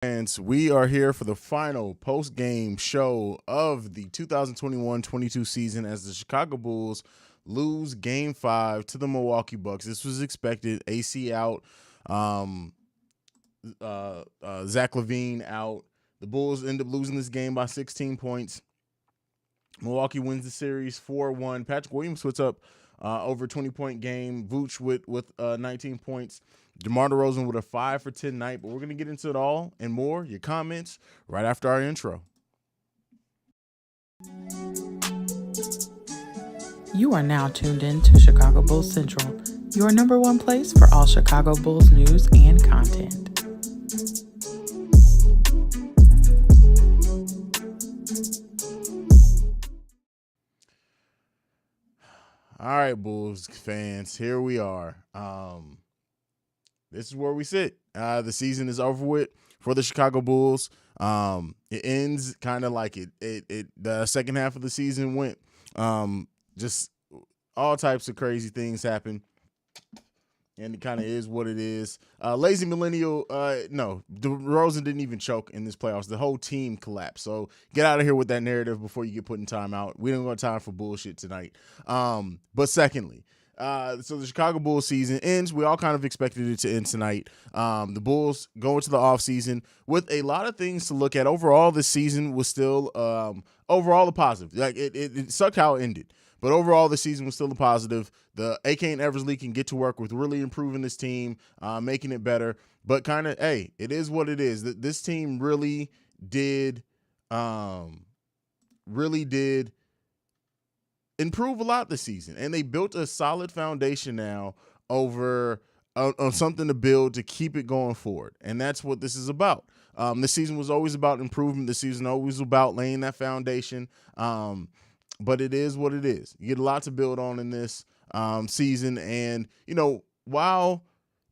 And we are here for the final post-game show of the 2021-22 season as the Chicago Bulls lose Game 5 to the Milwaukee Bucks. This was expected. AC out, Zach LaVine out. The Bulls end up losing this game by 16 points. Milwaukee wins the series 4-1. Patrick Williams puts up over 20-point game. Vooch with 19 points. DeMar DeRozan with a 5 for 10 night. But we're going to get into it all and more. Your comments right after our intro. You are now tuned in to Chicago Bulls Central, your number one place for all Chicago Bulls news and content. All right, Bulls fans, here we are. This is where we sit. The season is over with for the Chicago Bulls. It ends kind of like the second half of the season went. Just all types of crazy things happen, and it kind of is what it is. Lazy millennial, no, DeRozan didn't even choke in this playoffs. The whole team collapsed. So get out of here with that narrative before you get put in timeout. We don't got time for bullshit tonight. But secondly, so the Chicago Bulls season ends. We all kind of expected it to end tonight. The Bulls go into the offseason with a lot of things to look at. Overall, this season was still overall a positive. Like it sucked how it ended. But overall, the season was still a positive. The AK and Eversley can get to work with really improving this team, making it better. But kind of, hey, it is what it is. This team really did improve a lot this season. And they built a solid foundation now over on something to build to keep it going forward. And that's what this is about. This season was always about improvement. This season always about laying that foundation. But it is what it is. You get a lot to build on in this season, and while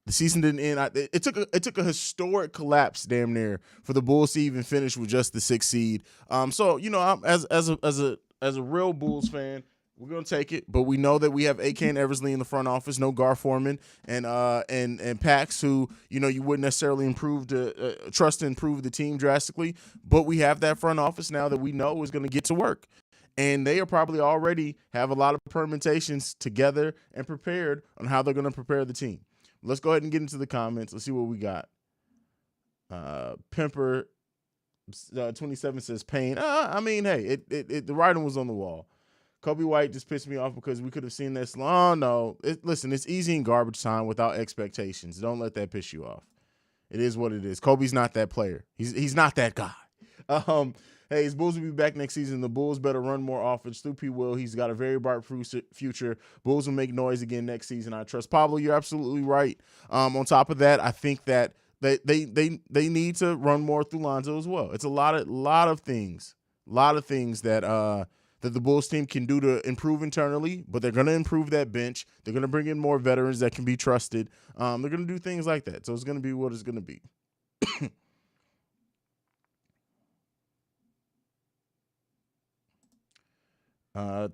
the season didn't end, it took a historic collapse, damn near, for the Bulls to even finish with just the 6th seed. So I'm, as a real Bulls fan, we're gonna take it. But we know that we have AK and Eversley in the front office, no Gar Forman, and Pax, who you wouldn't necessarily trust to improve the team drastically. But we have that front office now that we know is going to get to work. And they are probably already have a lot of permutations together and prepared on how they're going to prepare the team. Let's go ahead and get into the comments. Let's see what we got. Pimper 27 says pain. I mean, hey, the writing was on the wall. Kobe White just pissed me off because we could have seen this. Oh, no. Listen, it's easy in garbage time without expectations. Don't let that piss you off. It is what it is. Kobe's not that player. He's not that guy. Haize, Bulls will be back next season. The Bulls better run more offense. Through P. Will, he's got a very bright future. Bulls will make noise again next season. I trust. Pablo, you're absolutely right. On top of that, I think that they need to run more through Lonzo as well. It's a lot of things that the Bulls team can do to improve internally, but they're going to improve that bench. They're going to bring in more veterans that can be trusted. They're going to do things like that. So it's going to be what it's going to be.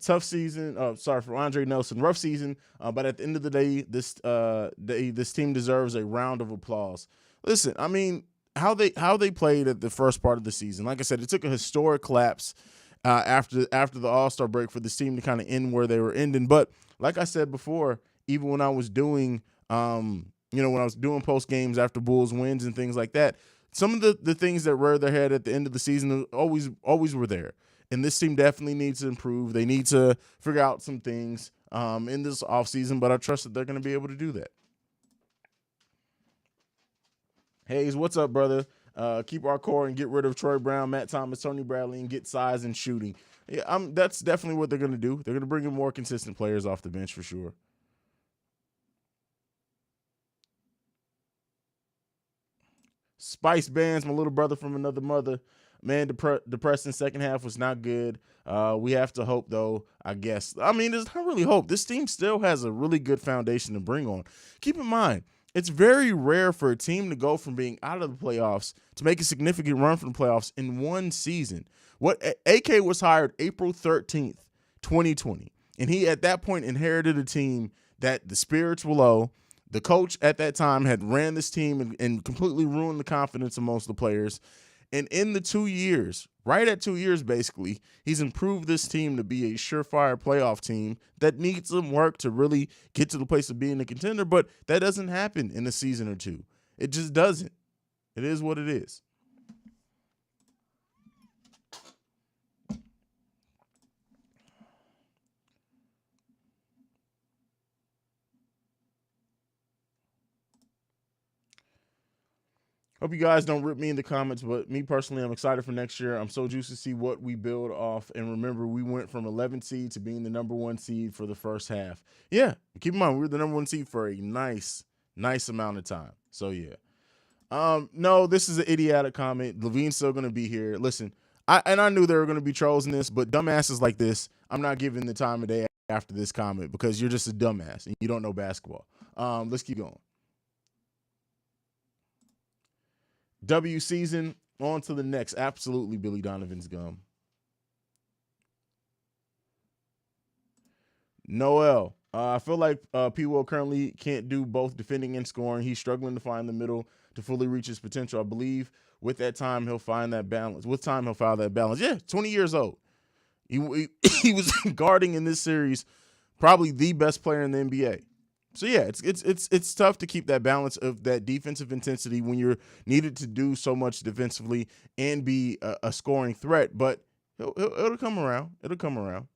Tough season. Sorry for Andre Nelson. Rough season. But at the end of the day, this team deserves a round of applause. Listen, I mean, how they played at the first part of the season. Like I said, it took a historic collapse after the All-Star break for this team to kind of end where they were ending. But like I said before, even when I was doing post games after Bulls wins and things like that, some of the things that reared their head at the end of the season always were there. And this team definitely needs to improve. They need to figure out some things in this offseason, but I trust that they're going to be able to do that. Haize, what's up, brother? Keep our core and get rid of Troy Brown, Matt Thomas, Tony Bradley, and get size and shooting. Yeah, that's definitely what they're going to do. They're going to bring in more consistent players off the bench for sure. Spice Bands, my little brother from another mother. Man, depressing second half was not good. We have to hope, though, I guess. I mean, there's not really hope. This team still has a really good foundation to bring on. Keep in mind, it's very rare for a team to go from being out of the playoffs to make a significant run from the playoffs in one season. AK was hired April 13th, 2020, and he at that point inherited a team that the spirits were low. The coach at that time had ran this team and completely ruined the confidence of most of the players. And in the 2 years, right at 2 years basically, he's improved this team to be a surefire playoff team that needs some work to really get to the place of being a contender, but that doesn't happen in a season or two. It just doesn't. It is what it is. Hope you guys don't rip me in the comments, but me personally, I'm excited for next year. I'm so juiced to see what we build off. And remember, we went from 11 seed to being the number 1 seed for the first half. Yeah, keep in mind, we were the number 1 seed for a nice amount of time. So, yeah. No, this is an idiotic comment. LaVine's still going to be here. Listen, I knew there were going to be trolls in this, but dumbasses like this, I'm not giving the time of day after this comment because you're just a dumbass and you don't know basketball. Let's keep going. W season, on to the next. Absolutely, Billy Donovan's gum. Noel, I feel like P. Will currently can't do both defending and scoring. He's struggling to find the middle to fully reach his potential. I believe with that time, he'll find that balance. With time, he'll find that balance. Yeah, 20 years old. He was guarding in this series, probably the best player in the NBA. So yeah, it's tough to keep that balance of that defensive intensity when you're needed to do so much defensively and be a scoring threat. But it'll come around. It'll come around.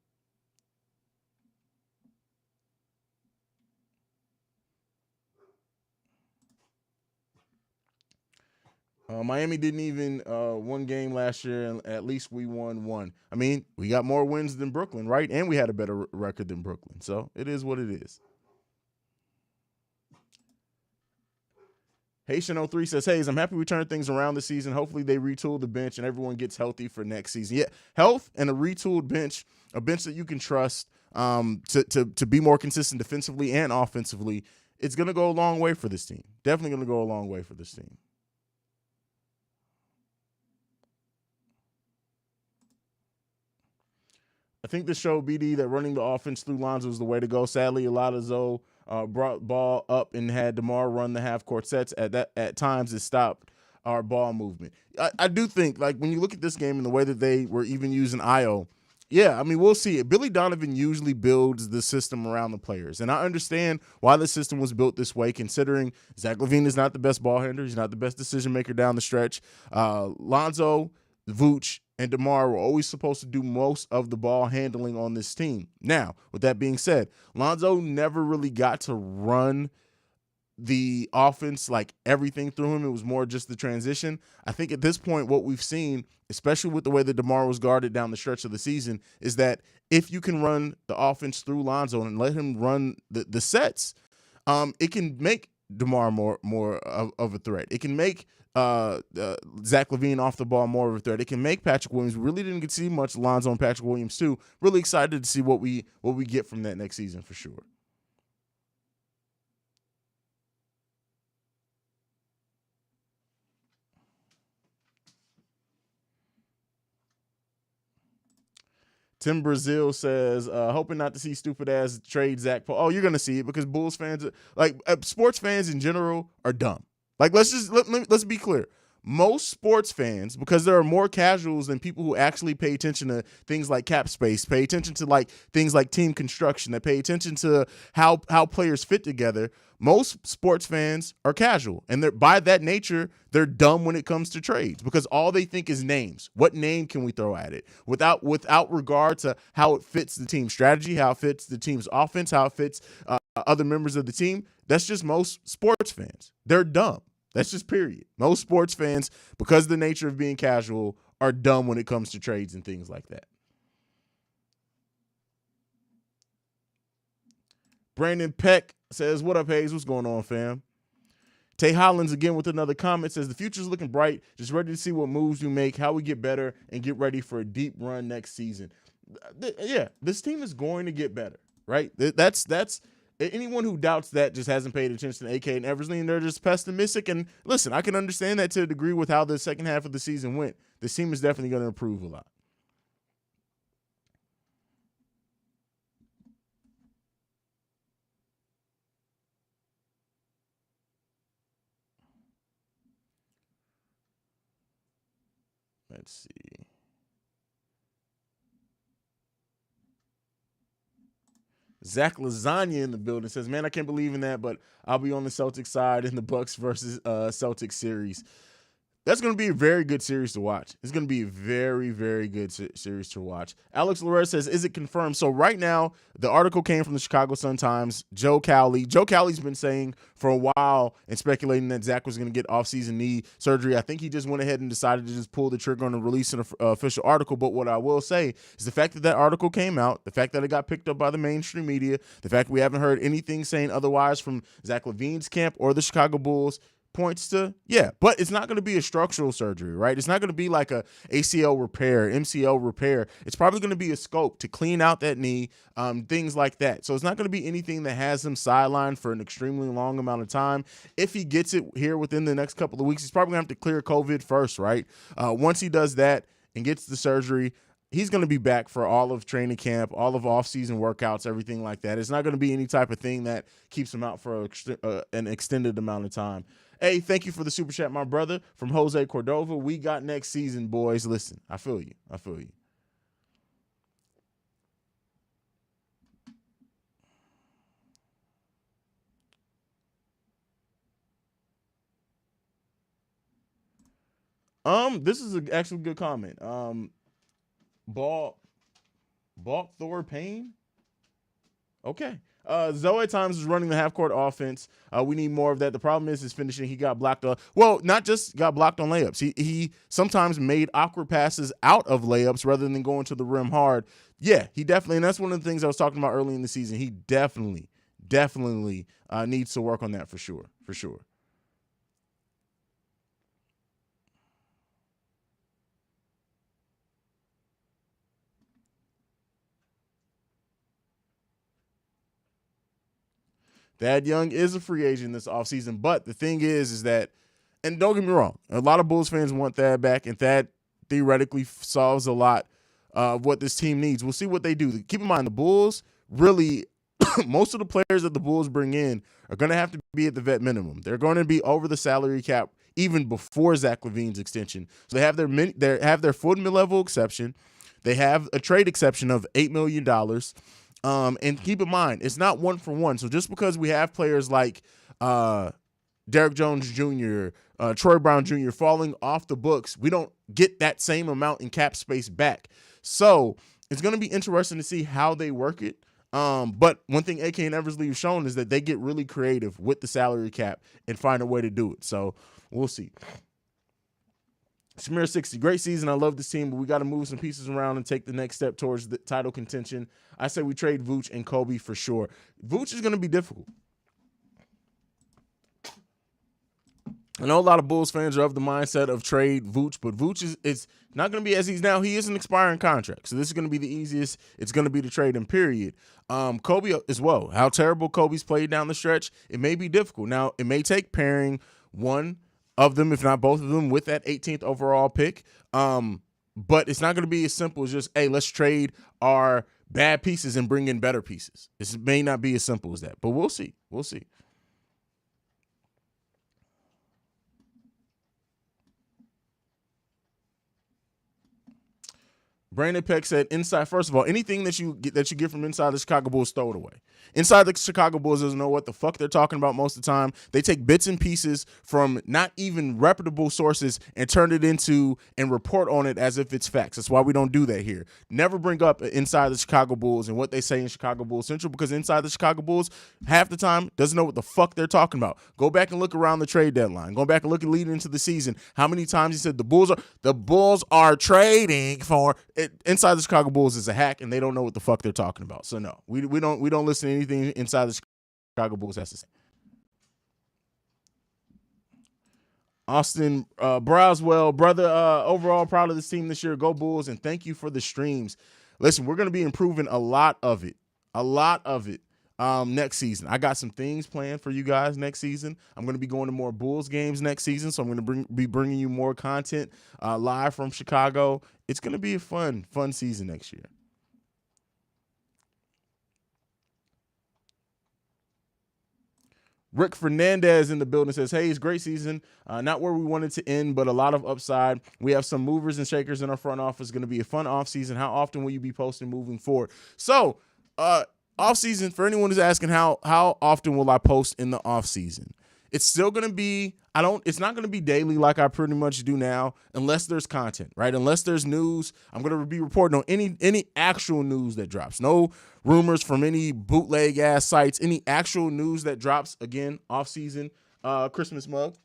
Miami didn't even one game last year, and at least we won one. I mean, we got more wins than Brooklyn, right? And we had a better record than Brooklyn. So it is what it is. Haitian03 says, Haize, I'm happy we turned things around this season. Hopefully they retool the bench and everyone gets healthy for next season. Yeah, health and a retooled bench, a bench that you can trust to be more consistent defensively and offensively, it's going to go a long way for this team. Definitely going to go a long way for this team. I think this showed BD that running the offense through Lonzo is the way to go. Sadly, a lot of Zoe brought ball up and had DeMar run the half-court sets. At times, it stopped our ball movement. I do think, like, when you look at this game and the way that they were even using IO, yeah, I mean, we'll see it. Billy Donovan usually builds the system around the players, and I understand why the system was built this way, considering Zach LaVine is not the best ball handler. He's not the best decision-maker down the stretch. Lonzo, Vooch, and DeMar were always supposed to do most of the ball handling on this team. Now, with that being said, Lonzo never really got to run the offense, like everything through him. It was more just the transition. I think at this point, what we've seen, especially with the way that DeMar was guarded down the stretch of the season, is that if you can run the offense through Lonzo and let him run the sets, it can make DeMar more of a threat. It can make Zach LaVine off the ball more of a threat. It can make Patrick Williams. We really didn't get to see much Lonzo and Patrick Williams too. Really excited to see what we get from that next season for sure. Tim Brazil says, hoping not to see stupid ass trade Zach Paul. Oh, you're gonna see it because Bulls fans, like sports fans in general, are dumb. Like let's be clear. Most sports fans, because there are more casuals than people who actually pay attention to things like cap space, pay attention to like things like team construction, that pay attention to how players fit together. Most sports fans are casual, and they're by that nature, they're dumb when it comes to trades because all they think is names. What name can we throw at it? Without regard to how it fits the team's strategy, how it fits the team's offense, how it fits other members of the team. That's just most sports fans. They're dumb. That's just period. Most sports fans, because of the nature of being casual, are dumb when it comes to trades and things like that. Brandon Peck says, what up, Haize? What's going on, fam? Tay Hollins again with another comment says, the future's looking bright. Just ready to see what moves we make, how we get better, and get ready for a deep run next season. Yeah, this team is going to get better, right? That's anyone who doubts that just hasn't paid attention to AK and Eversley, and they're just pessimistic. And listen, I can understand that to a degree with how the second half of the season went. This team is definitely going to improve a lot. Let's see. Zach Lasagna in the building says, "Man, I can't believe in that, but I'll be on the Celtics side in the Bucks versus Celtics series." That's going to be a very good series to watch. It's going to be a very, very good series to watch. Alex Lorez says, "Is it confirmed?" So right now, the article came from the Chicago Sun-Times. Joe Cowley. Joe Cowley's been saying for a while and speculating that Zach was going to get off-season knee surgery. I think he just went ahead and decided to just pull the trigger on the release an official article. But what I will say is the fact that that article came out, the fact that it got picked up by the mainstream media, the fact we haven't heard anything saying otherwise from Zach LaVine's camp or the Chicago Bulls, points to, yeah, but it's not going to be a structural surgery, right? It's not going to be like a ACL repair, MCL repair. It's probably going to be a scope to clean out that knee, things like that. So it's not going to be anything that has him sidelined for an extremely long amount of time. If he gets it here within the next couple of weeks, he's probably going to have to clear COVID first, right? Once he does that and gets the surgery, he's going to be back for all of training camp, all of off-season workouts, everything like that. It's not going to be any type of thing that keeps him out for an extended amount of time. Hey, thank you for the super chat, my brother, from Jose Cordova. We got next season, boys. Listen, I feel you. I feel you. This is an actually good comment. Balk Thor Payne. Okay. Zoe Times is running the half-court offense. We need more of that. The problem is his finishing. He got blocked on. Well, not just got blocked on layups. He sometimes made awkward passes out of layups rather than going to the rim hard. Yeah, he definitely, and that's one of the things I was talking about early in the season. He definitely needs to work on that for sure. For sure. Thad Young is a free agent this offseason, but the thing is that, and don't get me wrong, a lot of Bulls fans want Thad back, and Thad theoretically solves a lot of what this team needs. We'll see what they do. Keep in mind, the Bulls really, most of the players that the Bulls bring in are going to have to be at the vet minimum. They're going to be over the salary cap even before Zach LaVine's extension. So they have their full mid-level exception. They have a trade exception of $8 million. And keep in mind, it's not one for one. So just because we have players like Derrick Jones Jr., Troy Brown Jr. falling off the books, we don't get that same amount in cap space back. So it's going to be interesting to see how they work it. But one thing AK and Eversley have shown is that they get really creative with the salary cap and find a way to do it. So we'll see. Shamir 60, great season. I love this team, but we got to move some pieces around and take the next step towards the title contention. I say we trade Vooch and Kobe for sure. Vooch is going to be difficult. I know a lot of Bulls fans are of the mindset of trade Vooch, but Vooch is not going to be as he's now. He is an expiring contract, so this is going to be the easiest. It's going to be the trade in period. Kobe as well. How terrible Kobe's played down the stretch. It may be difficult. Now, it may take pairing one of them, if not both of them, with that 18th overall pick. But it's not going to be as simple as just, hey, let's trade our bad pieces and bring in better pieces. This may not be as simple as that, but we'll see. We'll see. Brandon Peck said, "Inside, first of all, anything that you get from inside the Chicago Bulls, throw it away. Inside the Chicago Bulls doesn't know what the fuck they're talking about most of the time. They take bits and pieces from not even reputable sources and turn it into and report on it as if it's facts. That's why we don't do that here. Never bring up inside the Chicago Bulls and what they say in Chicago Bulls Central, because inside the Chicago Bulls, half the time, doesn't know what the fuck they're talking about. Go back and look around the trade deadline. Go back and look at leading into the season. How many times he said the Bulls are trading for it. Inside the Chicago Bulls is a hack, and they don't know what the fuck they're talking about. So no, we don't listen to anything inside the Chicago Bulls has to say." Austin Browswell, brother, overall proud of this team this year. Go Bulls, and thank you for the streams. Listen, we're going to be improving a lot of it next season. I got some things planned for you guys next season. I'm going to be going to more Bulls games next season, so I'm going to be bringing you more content live from Chicago. It's going to be a fun season next year. Rick Fernandez in the building says, hey, it's great season. Not where we wanted to end, but a lot of upside. We have some movers and shakers in our front office. Going to be a fun offseason. How often will you be posting moving forward? So, offseason, for anyone who's asking how often will I post in the offseason? It's still going to be, it's not going to be daily like I pretty much do now, unless there's content, right? Unless there's news, I'm going to be reporting on any actual news that drops. No rumors from any bootleg ass sites, any actual news that drops, again, off season, Christmas mug.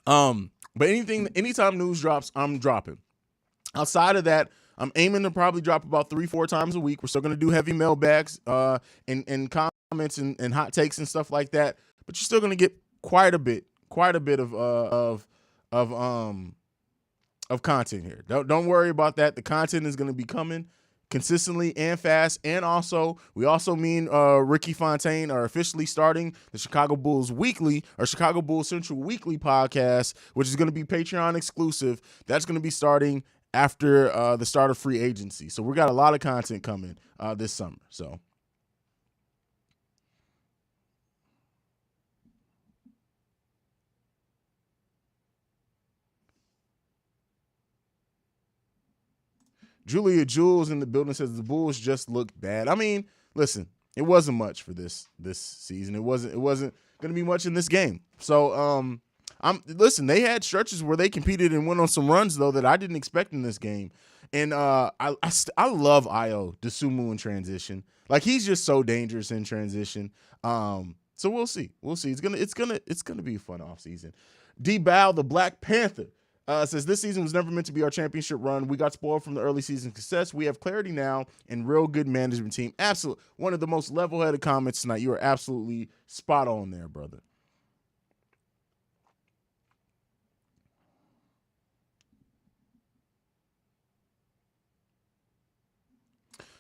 But anytime news drops, I'm dropping. Outside of that, I'm aiming to probably drop about 3-4 times a week. We're still going to do heavy mailbags and comments and hot takes and stuff like that. But you're still going to get quite a bit of content here. Don't worry about that. The content is going to be coming consistently and fast. And also, me and Ricky Fontaine are officially starting the Chicago Bulls Weekly, or Chicago Bulls Central Weekly podcast, which is going to be Patreon exclusive. That's going to be starting after the start of free agency. So we got a lot of content coming this summer. So Julia Jules in the building says the Bulls just looked bad. I mean, listen, it wasn't much for this season. It wasn't going to be much in this game. So listen, they had stretches where they competed and went on some runs though that I didn't expect in this game. And I love Ayo Dosunmu in transition. Like, he's just so dangerous in transition. So we'll see. It's gonna be a fun offseason. D Bow, the Black Panther, says this season was never meant to be our championship run. We got spoiled from the early season success. We have clarity now and real good management team. Absolutely. One of the most level-headed comments tonight. You are absolutely spot on there, brother.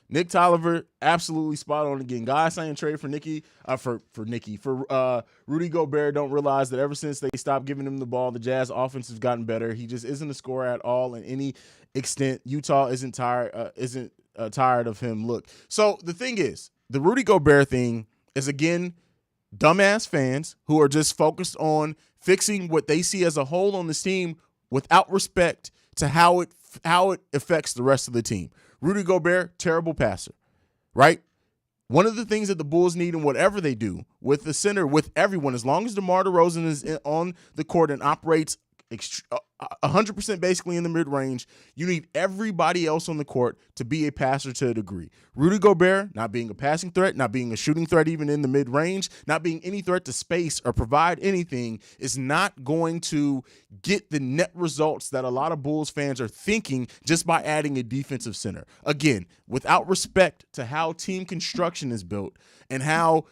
Nick Tolliver, absolutely spot on again. Guys saying trade for Rudy Gobert don't realize that ever since they stopped giving him the ball, the Jazz offense has gotten better. He just isn't a scorer at all in any extent. Utah isn't tired of him. Look, so the thing is, the Rudy Gobert thing is, again, dumbass fans who are just focused on fixing what they see as a hole on this team without respect to how it affects the rest of the team. Rudy Gobert, terrible passer, right? One of the things that the Bulls need in whatever they do with the center, with everyone, as long as DeMar DeRozan is on the court and operates 100% basically in the mid-range, you need everybody else on the court to be a passer to a degree. Rudy Gobert not being a passing threat, not being a shooting threat even in the mid-range, not being any threat to space or provide anything is not going to get the net results that a lot of Bulls fans are thinking just by adding a defensive center. Again, without respect to how team construction is built and how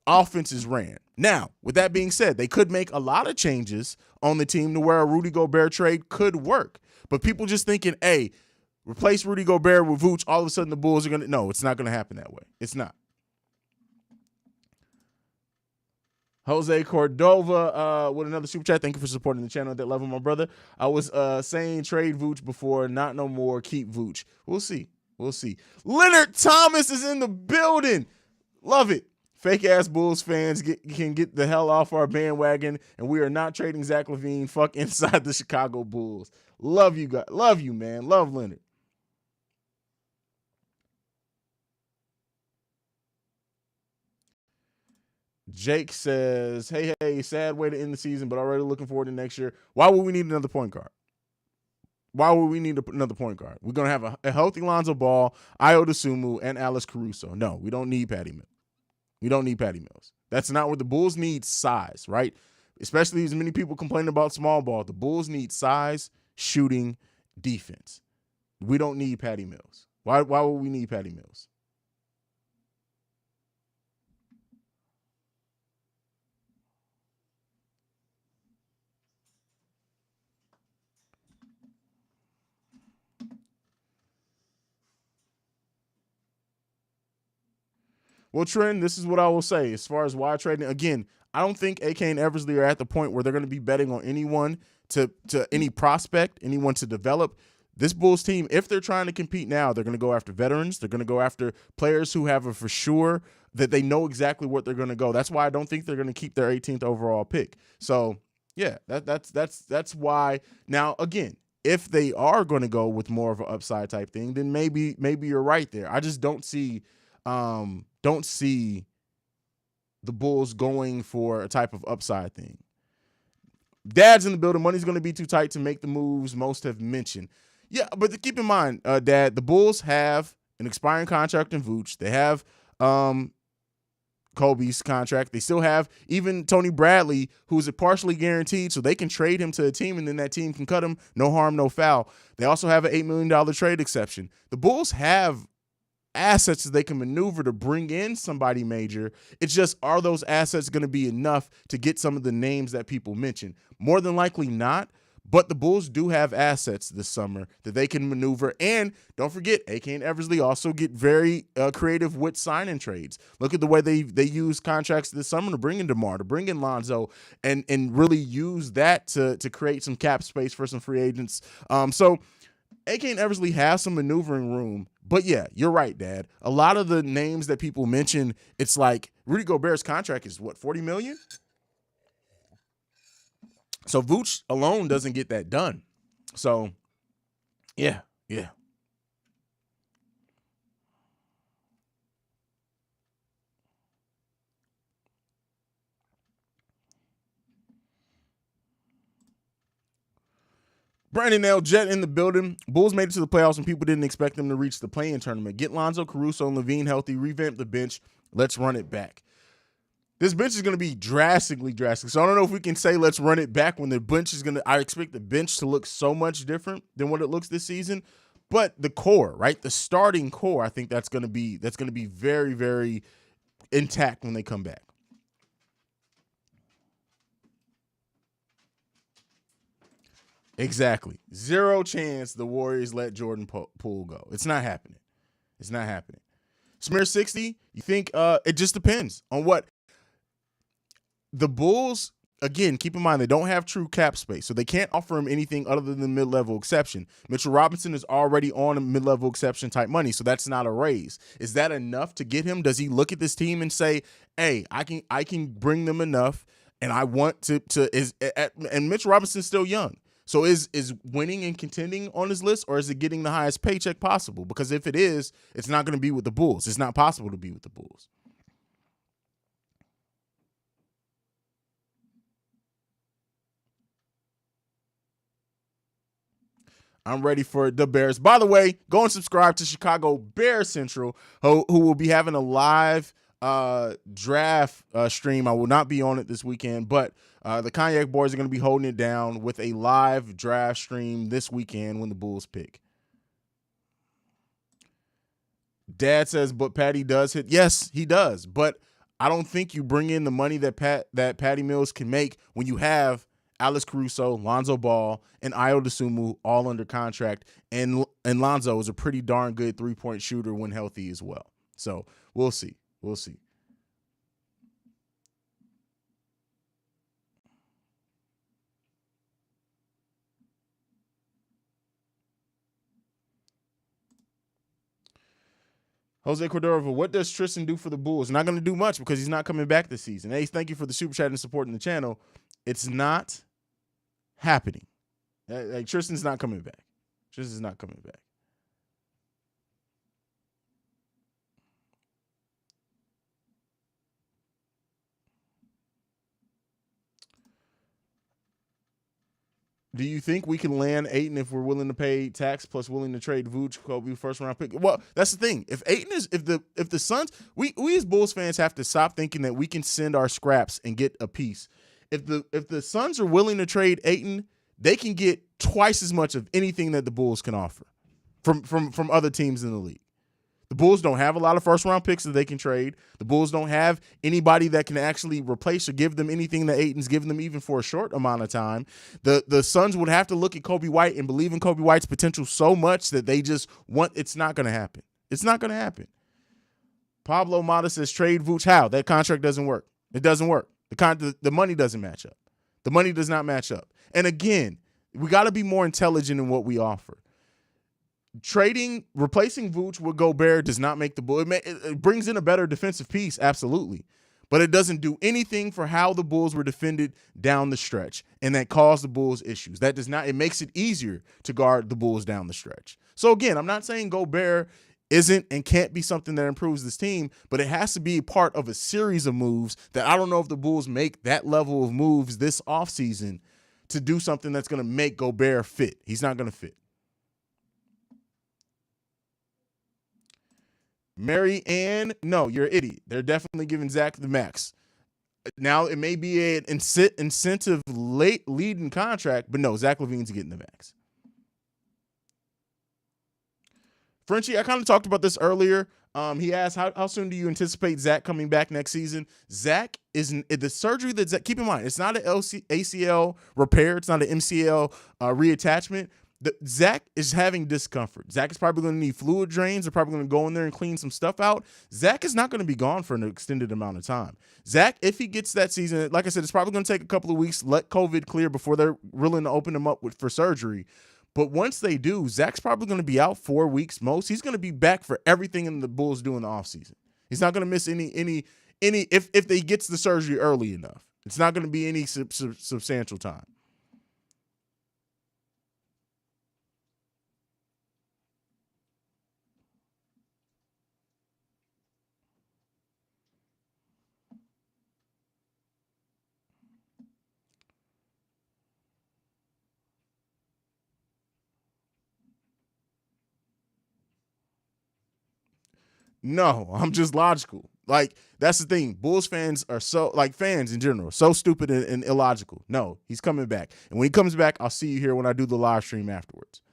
offense is ran. Now, with that being said, they could make a lot of changes on the team to where a Rudy Gobert trade could work. But people just thinking, hey, replace Rudy Gobert with Vooch, all of a sudden the Bulls are going to – no, it's not going to happen that way. It's not. Jose Cordova with another super chat. Thank you for supporting the channel at that level, my brother. I was saying trade Vooch before, not no more, keep Vooch. We'll see. Leonard Thomas is in the building. Love it. Fake-ass Bulls fans can get the hell off our bandwagon, and we are not trading Zach LaVine. Fuck inside the Chicago Bulls. Love you guys. Love you, man. Love Leonard. Jake says, hey, sad way to end the season, but already looking forward to next year. Why would we need another point guard? We're going to have a healthy Lonzo Ball, Ayo Dosunmu, and Alex Caruso. No, we don't need Patty Mills. That's not what the Bulls need. Size, right? Especially as many people complaining about small ball. The Bulls need size, shooting, defense. We don't need Patty Mills. Why would we need Patty Mills? Well, Trent, this is what I will say as far as why trading. Again, I don't think AK and Eversley are at the point where they're going to be betting on anyone to any prospect, anyone to develop. This Bulls team, if they're trying to compete now, they're going to go after veterans. They're going to go after players who have a for sure that they know exactly what they're going to go. That's why I don't think they're going to keep their 18th overall pick. So yeah, that's why. Now again, if they are going to go with more of an upside type thing, then maybe you're right there. I just don't see the Bulls going for a type of upside thing. Dad's in the building. Money's going to be too tight to make the moves most have mentioned. Yeah, but keep in mind, Dad, the Bulls have an expiring contract in Vooch. They have Kobe's contract. They still have even Tony Bradley, who's partially guaranteed, so they can trade him to a team, and then that team can cut him. No harm, no foul. They also have an $8 million trade exception. The Bulls have assets that they can maneuver to bring in somebody major. It's just, are those assets going to be enough to get some of the names that people mention? More than likely not, but the Bulls do have assets this summer that they can maneuver. And don't forget, AK and Eversley also get very creative with sign-in trades. Look at the way they use contracts this summer to bring in DeMar, to bring in Lonzo, and really use that to create some cap space for some free agents. So AK and Eversley have some maneuvering room. But yeah, you're right, Dad. A lot of the names that people mention, it's like Rudy Gobert's contract is what, $40 million? So Vooch alone doesn't get that done. So yeah. Brandon L. Jet in the building. Bulls made it to the playoffs and people didn't expect them to reach the play-in tournament. Get Lonzo, Caruso, and LaVine healthy. Revamp the bench. Let's run it back. This bench is going to be drastically. So I don't know if we can say let's run it back when the bench is going to – I expect the bench to look so much different than what it looks this season. But the core, right, the starting core, I think that's going to be very, very intact when they come back. Exactly. Zero chance the Warriors let Jordan Poole go. It's not happening. Smear 60, you think it just depends on what the Bulls, again, keep in mind they don't have true cap space, so they can't offer him anything other than the mid-level exception. Mitchell Robinson is already on a mid-level exception type money, so that's not a raise. Is that enough to get him? Does he look at this team and say, hey, I can bring them enough, and I want to and Mitchell Robinson's still young. So is winning and contending on his list, or is it getting the highest paycheck possible? Because if it is, it's not going to be with the Bulls. It's not possible to be with the Bulls. I'm ready for the Bears. By the way, go and subscribe to Chicago Bears Central, who will be having a live draft stream. I will not be on it this weekend, but the Cognac Boys are going to be holding it down with a live draft stream this weekend when the Bulls pick. Dad says, but Patty does hit. Yes, he does, but I don't think you bring in the money that Patty Mills can make when you have Alex Caruso, Lonzo Ball, and Ayo Dosunmu all under contract, and Lonzo is a pretty darn good three-point shooter when healthy as well. So we'll see. Jose Cordova, what does Tristan do for the Bulls? Not going to do much because he's not coming back this season. Ace, thank you for the super chat and supporting the channel. It's not happening. Like, Tristan's not coming back. Do you think we can land Ayton if we're willing to pay tax plus willing to trade Vooch, Kobe, first round pick? Well, that's the thing. If Ayton is, if the Suns, we as Bulls fans have to stop thinking that we can send our scraps and get a piece. If the Suns are willing to trade Ayton, they can get twice as much of anything that the Bulls can offer from other teams in the league. The Bulls don't have a lot of first-round picks that they can trade. The Bulls don't have anybody that can actually replace or give them anything that Ayton's given them even for a short amount of time. The Suns would have to look at Kobe White and believe in Kobe White's potential so much that they just want – it's not going to happen. It's not going to happen. Pablo Mata says trade Vooch. How? That contract doesn't work. It doesn't work. The money doesn't match up. The money does not match up. And again, we got to be more intelligent in what we offer. replacing Vooch with Gobert does not make the Bulls. It brings in a better defensive piece, absolutely. But it doesn't do anything for how the Bulls were defended down the stretch, and that caused the Bulls issues. That does not. It makes it easier to guard the Bulls down the stretch. So again, I'm not saying Gobert isn't and can't be something that improves this team, but it has to be part of a series of moves that I don't know if the Bulls make that level of moves this offseason to do something that's going to make Gobert fit. He's not going to fit. Mary Ann, no, you're an idiot. They're definitely giving Zach the max. Now, it may be an incentive leading contract, but no, Zach LaVine's getting the max. Frenchie, I kind of talked about this earlier. He asked, how soon do you anticipate Zach coming back next season? Zach the surgery that Zach, keep in mind, it's not an ACL repair. It's not an MCL reattachment. Zach is having discomfort. Zach is probably going to need fluid drains. They're probably going to go in there and clean some stuff out. Zach is not going to be gone for an extended amount of time. Zach, if he gets that season, like I said, it's probably going to take a couple of weeks, let COVID clear before they're willing to open him up for surgery. But once they do, Zach's probably going to be out 4 weeks most. He's going to be back for everything in the Bulls do in the offseason. He's not going to miss any if they gets the surgery early enough. It's not going to be any substantial time. No, I'm just logical. Like, that's the thing. Bulls fans are so, like fans in general, so stupid and illogical. No, he's coming back. And when he comes back, I'll see you here when I do the live stream afterwards.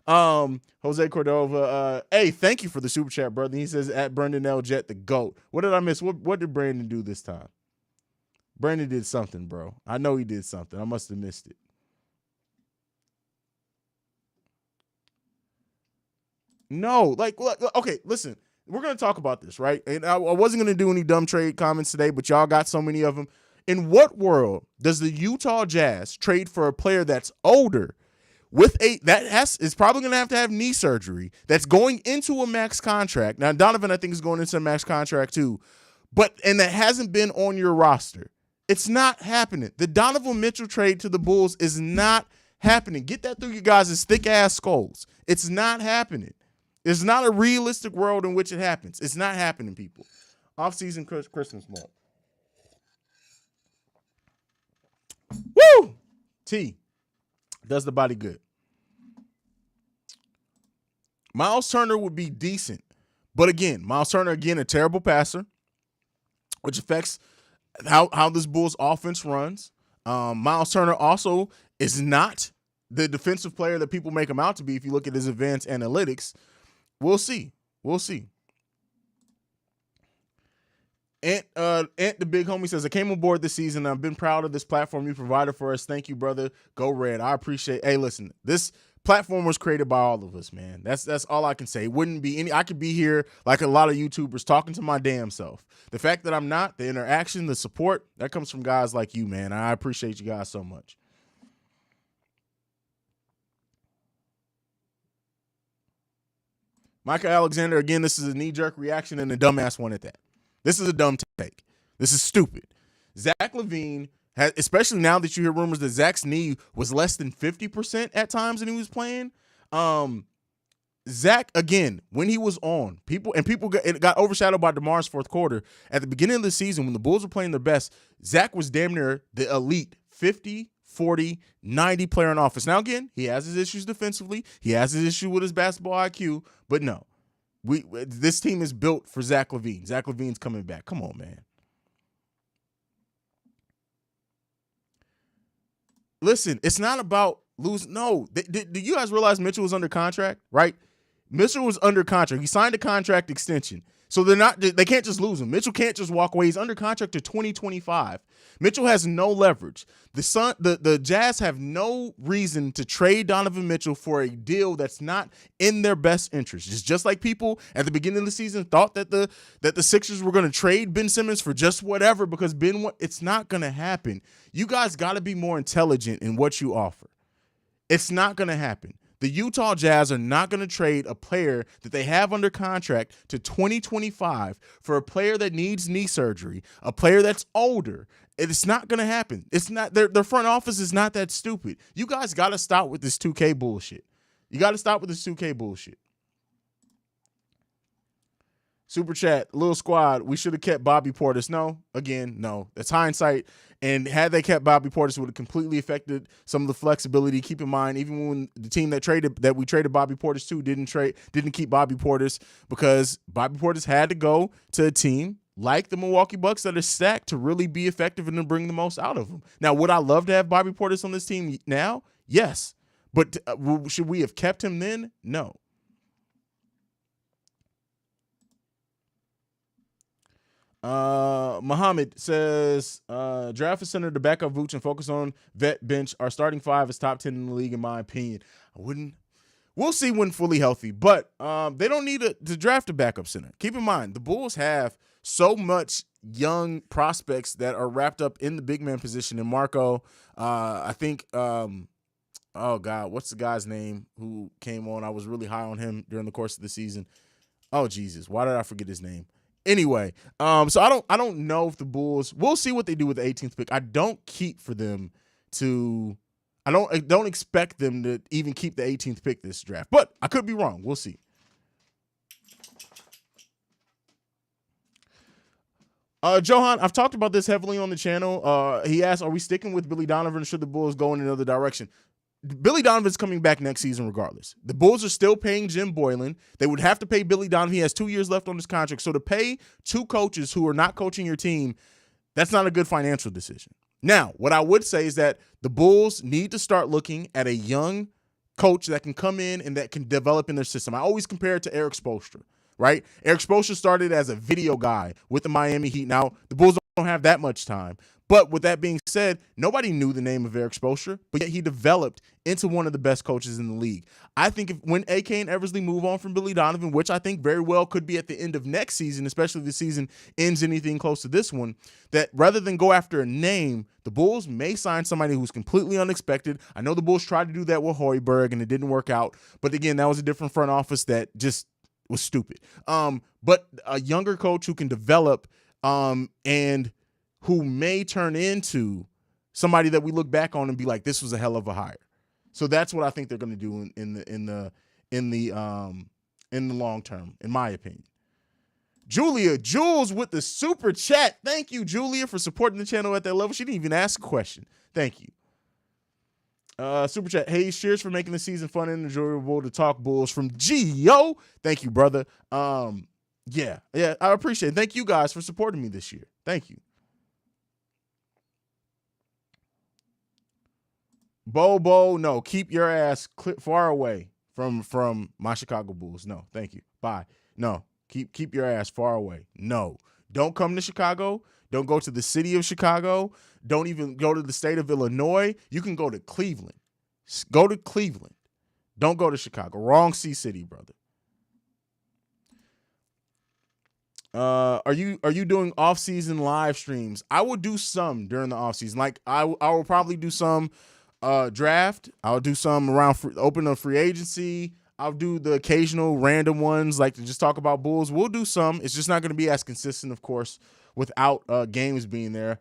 Jose Cordova, hey, thank you for the super chat, brother. He says, at Brendan L. Jet, the GOAT. What did I miss? What did Brandon do this time? Brandon did something, bro. I know he did something. I must have missed it. No, like, okay, listen. We're going to talk about this, right? And I wasn't going to do any dumb trade comments today, but y'all got so many of them. In what world does the Utah Jazz trade for a player that's older with is probably going to have knee surgery, that's going into a max contract? Now, Donovan, I think, is going into a max contract too, and that hasn't been on your roster. It's not happening. The Donovan Mitchell trade to the Bulls is not happening. Get that through you guys' thick-ass skulls. It's not happening. It's not a realistic world in which it happens. It's not happening, people. Off-season Christmas malt. Woo! Tea. Does the body good. Miles Turner would be decent. But again, Miles Turner, a terrible passer, which affects how this Bulls offense runs. Miles Turner also is not the defensive player that people make him out to be if you look at his advanced analytics. We'll see. Ant the big homie says, I came aboard this season. I've been proud of this platform you provided for us. Thank you, brother. Go Red. I appreciate. Hey, listen, this platform was created by all of us, man. That's all I can say. It wouldn't be I could be here like a lot of YouTubers talking to my damn self. The fact that I'm not, the interaction, the support, that comes from guys like you, man. I appreciate you guys so much. Michael Alexander, again, this is a knee-jerk reaction and a dumbass one at that. This is a dumb take. This is stupid. Zach LaVine, especially now that you hear rumors that Zach's knee was less than 50% at times when he was playing. Zach, again, when he was on, it got overshadowed by DeMar's fourth quarter. At the beginning of the season, when the Bulls were playing their best, Zach was damn near the elite 50, 40, 90 player in offense. Now, again, he has his issues defensively. He has his issue with his basketball IQ. But no, this team is built for Zach LaVine. Zach LaVine's coming back. Come on, man. Listen, it's not about losing. No, do you guys realize Mitchell was under contract, right? Mitchell was under contract. He signed a contract extension. So they can't just lose him. Mitchell can't just walk away. He's under contract to 2025. Mitchell has no leverage. The Jazz have no reason to trade Donovan Mitchell for a deal that's not in their best interest. It's just like people at the beginning of the season thought that the Sixers were going to trade Ben Simmons for just whatever because it's not going to happen. You guys got to be more intelligent in what you offer. It's not going to happen. The Utah Jazz are not going to trade a player that they have under contract to 2025 for a player that needs knee surgery, a player that's older. It's not going to happen. It's not their front office is not that stupid. You guys got to stop with this 2K bullshit. You got to stop with this 2K bullshit. Super chat, little squad, we should have kept Bobby Portis. No, again, no. That's hindsight. And had they kept Bobby Portis, it would have completely affected some of the flexibility. Keep in mind, even when the team that we traded Bobby Portis to didn't keep Bobby Portis, because Bobby Portis had to go to a team like the Milwaukee Bucks that are stacked to really be effective and to bring the most out of them. Now, would I love to have Bobby Portis on this team now? Yes. But should we have kept him then? No. Muhammad says, draft a center to back up Vooch and focus on vet bench. Our starting five is top 10 in the league, in my opinion. We'll see when fully healthy, but they don't need to draft a backup center. Keep in mind, the Bulls have so much young prospects that are wrapped up in the big man position. And Marco, I think, oh God, what's the guy's name who came on? I was really high on him during the course of the season. Oh, Jesus, why did I forget his name? Anyway, so I don't know if the Bulls, we'll see what they do with the 18th pick. I don't expect them to even keep the 18th pick this draft, but I could be wrong. We'll see. Johan, I've talked about this heavily on the channel. He asked, are we sticking with Billy Donovan or should the Bulls go in another direction? Billy Donovan's coming back next season regardless. The Bulls are still paying Jim Boylan. They would have to pay Billy Donovan. He has 2 years left on his contract. So to pay two coaches who are not coaching your team, that's not a good financial decision. Now, what I would say is that the Bulls need to start looking at a young coach that can come in and that can develop in their system. I always compare it to Eric Spoelstra, right? Eric Spoelstra started as a video guy with the Miami Heat. Now, the Bulls don't have that much time. But with that being said, nobody knew the name of Eric Spoelstra, but yet he developed into one of the best coaches in the league. I think when AK and Eversley move on from Billy Donovan, which I think very well could be at the end of next season, especially if the season ends anything close to this one, that rather than go after a name, the Bulls may sign somebody who's completely unexpected. I know the Bulls tried to do that with Hoiberg and it didn't work out. But again, that was a different front office that just was stupid. But a younger coach who can develop and who may turn into somebody that we look back on and be like, this was a hell of a hire. So that's what I think they're going to do in the long term, in my opinion. Jules with the super chat. Thank you, Julia, for supporting the channel at that level. She didn't even ask a question. Thank you. Super chat. Hey, cheers for making the season fun and enjoyable to talk Bulls from Gio. Thank you, brother. Yeah, I appreciate it. Thank you guys for supporting me this year. Thank you. Bobo, no, keep your ass far away from my Chicago Bulls. No, thank you. Bye. No, keep your ass far away. No, don't come to Chicago. Don't go to the city of Chicago. Don't even go to the state of Illinois. You can go to Cleveland. Go to Cleveland. Don't go to Chicago. Wrong C city, brother. Are you doing off-season live streams? I will do some during the off-season. Like I will probably do some draft. I'll do some around open of free agency. I'll do the occasional random ones, like to just talk about Bulls. We'll do some. It's just not going to be as consistent, of course, without games being there.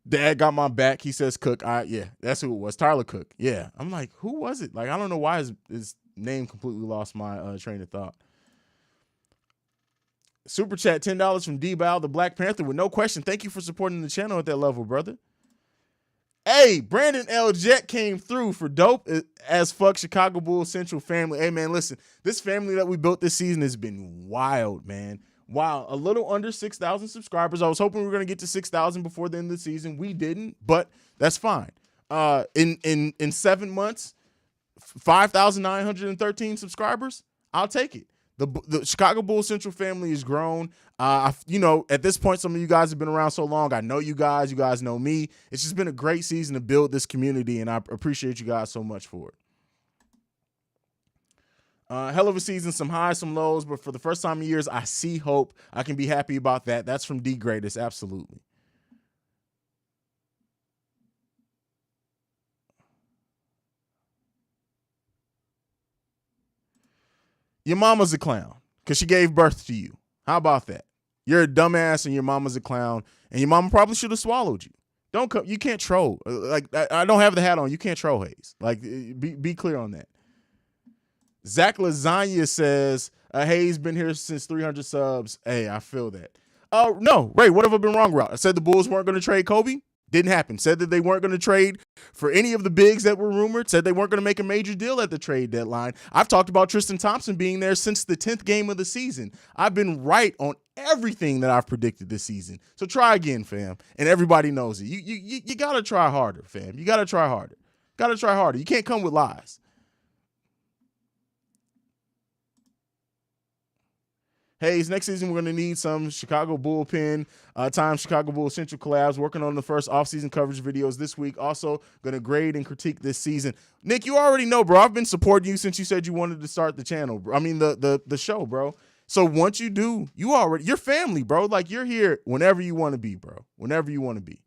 Dad got my back. He says Cook. Yeah, that's who it was. Tyler Cook. Yeah. I'm like, who was it? Like, I don't know why his name completely lost my train of thought. Super chat, $10 from D-Bow, the Black Panther, with no question. Thank you for supporting the channel at that level, brother. Hey, Brandon L. Jet came through for dope as fuck Chicago Bulls Central family. Hey, man, listen, this family that we built this season has been wild, man. Wow, a little under 6,000 subscribers. I was hoping we were going to get to 6,000 before the end of the season. We didn't, but that's fine. In 7 months, 5,913 subscribers. I'll take it. The Chicago Bulls Central family has grown. At this point, some of you guys have been around so long. I know you guys know me. It's just been a great season to build this community, and I appreciate you guys so much for it. Hell of a season, some highs, some lows, but for the first time in years, I see hope. I can be happy about that. That's from D Greatest, absolutely. Your mama's a clown because she gave birth to you. How about that? You're a dumbass and your mama's a clown, and your mama probably should have swallowed you. Don't come. You can't troll. Like I don't have the hat on. You can't troll Haize. Like be clear on that. Zach Lasagna says Haize been here since 300 subs. Hey, I feel that. Oh no, Ray. What have I been wrong about? I said the Bulls weren't going to trade Kobe. Didn't happen. Said that they weren't going to trade for any of the bigs that were rumored. Said they weren't going to make a major deal at the trade deadline. I've talked about Tristan Thompson being there since the 10th game of the season. I've been right on everything that I've predicted this season. So try again, fam. And everybody knows it. You got to try harder, fam. You got to try harder. Got to try harder. You can't come with lies. Haize, next season we're going to need some Chicago bullpen time, Chicago Bulls Central collabs, working on the first offseason coverage videos this week. Also going to grade and critique this season. Nick, you already know, bro. I've been supporting you since you said you wanted to start the channel. I mean, the show, bro. So once you do, you're family, bro. Like, you're here whenever you want to be, bro. Whenever you want to be.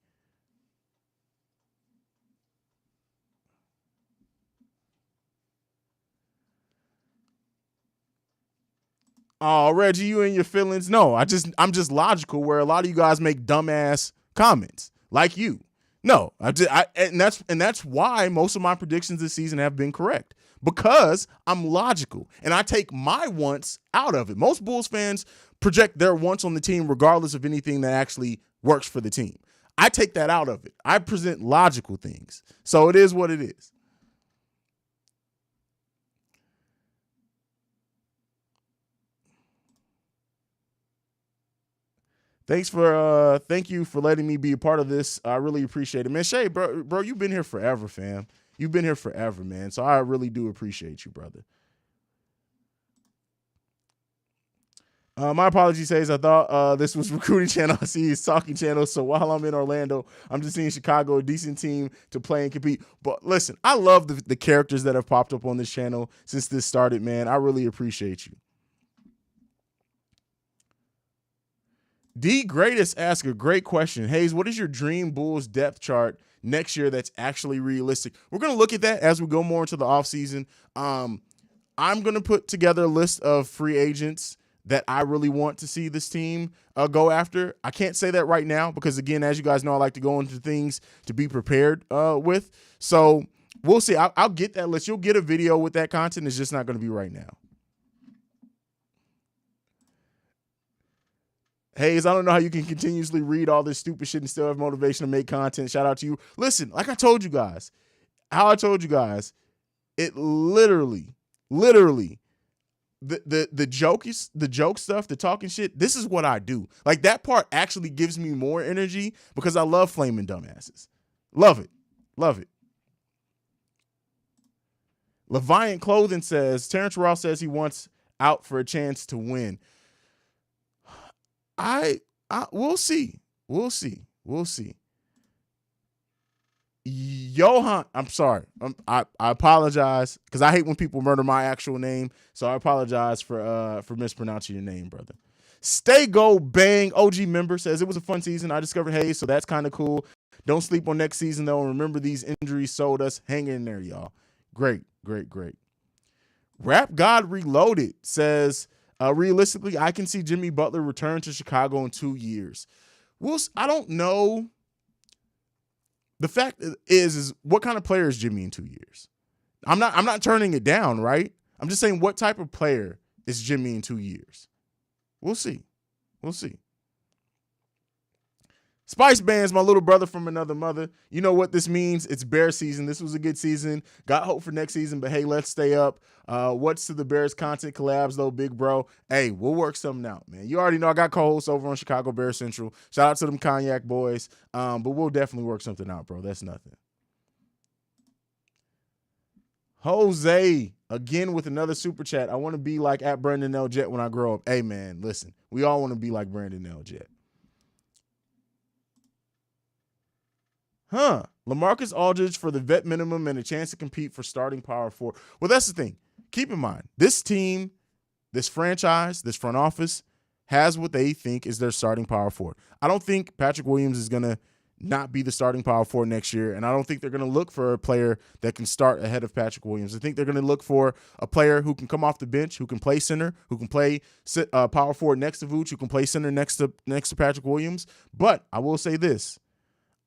Oh, Reggie, you and your feelings. No, I'm just logical where a lot of you guys make dumbass comments like you. No, and that's why most of my predictions this season have been correct, because I'm logical and I take my wants out of it. Most Bulls fans project their wants on the team regardless of anything that actually works for the team. I take that out of it. I present logical things. So it is what it is. Thank you for letting me be a part of this. I really appreciate it, man. Shay, bro, you've been here forever, fam. You've been here forever, man. So I really do appreciate you, brother. My apologies, Haize. I thought this was recruiting channel. I see it's talking channel. So while I'm in Orlando, I'm just seeing Chicago, a decent team to play and compete. But listen, I love the characters that have popped up on this channel since this started, man. I really appreciate you. D Greatest asked a great question. Haize, what is your dream Bulls depth chart next year that's actually realistic? We're going to look at that as we go more into the offseason. I'm going to put together a list of free agents that I really want to see this team go after. I can't say that right now because, again, as you guys know, I like to go into things to be prepared with. So we'll see. I'll get that list. You'll get a video with that content. It's just not going to be right now. Haize, I don't know how you can continuously read all this stupid shit and still have motivation to make content. Shout out to you. Listen, like I told you guys, it literally, the joke stuff, the talking shit, this is what I do. Like, that part actually gives me more energy because I love flaming dumbasses. Love it. Love it. LaVine Clothing says, Terrence Ross says he wants out for a chance to win. We'll see. Johan, I'm sorry. I apologize because I hate when people murder my actual name. So I apologize for mispronouncing your name, brother. Stay Go Bang OG member says it was a fun season. I discovered Haize, so that's kind of cool. Don't sleep on next season though. Remember, these injuries sold us. Hang in there, y'all. Great. Rap God Reloaded says, realistically, I can see Jimmy Butler return to Chicago in 2 years. I don't know. The fact is what kind of player is Jimmy in 2 years? I'm not turning it down, right? I'm just saying, what type of player is Jimmy in 2 years? We'll see. Spice Band's my little brother from another mother. You know what this means. It's Bear season. This was a good season. Got hope for next season, but hey, let's stay up. What's to the Bears content collabs, though, big bro? Hey, we'll work something out, man. You already know I got co-hosts over on Chicago Bears Central. Shout out to them Cognac boys. But we'll definitely work something out, bro. That's nothing. Jose, again with another super chat. I want to be like at Brandon L. Jet when I grow up. Hey, man, listen. We all want to be like Brandon L. Jet. LaMarcus Aldridge for the vet minimum and a chance to compete for starting power forward. Well, that's the thing. Keep in mind, this team, this franchise, this front office has what they think is their starting power forward. I don't think Patrick Williams is going to not be the starting power forward next year. And I don't think they're going to look for a player that can start ahead of Patrick Williams. I think they're going to look for a player who can come off the bench, who can play center, who can play power forward next to Vooch, who can play center next to Patrick Williams. But I will say this.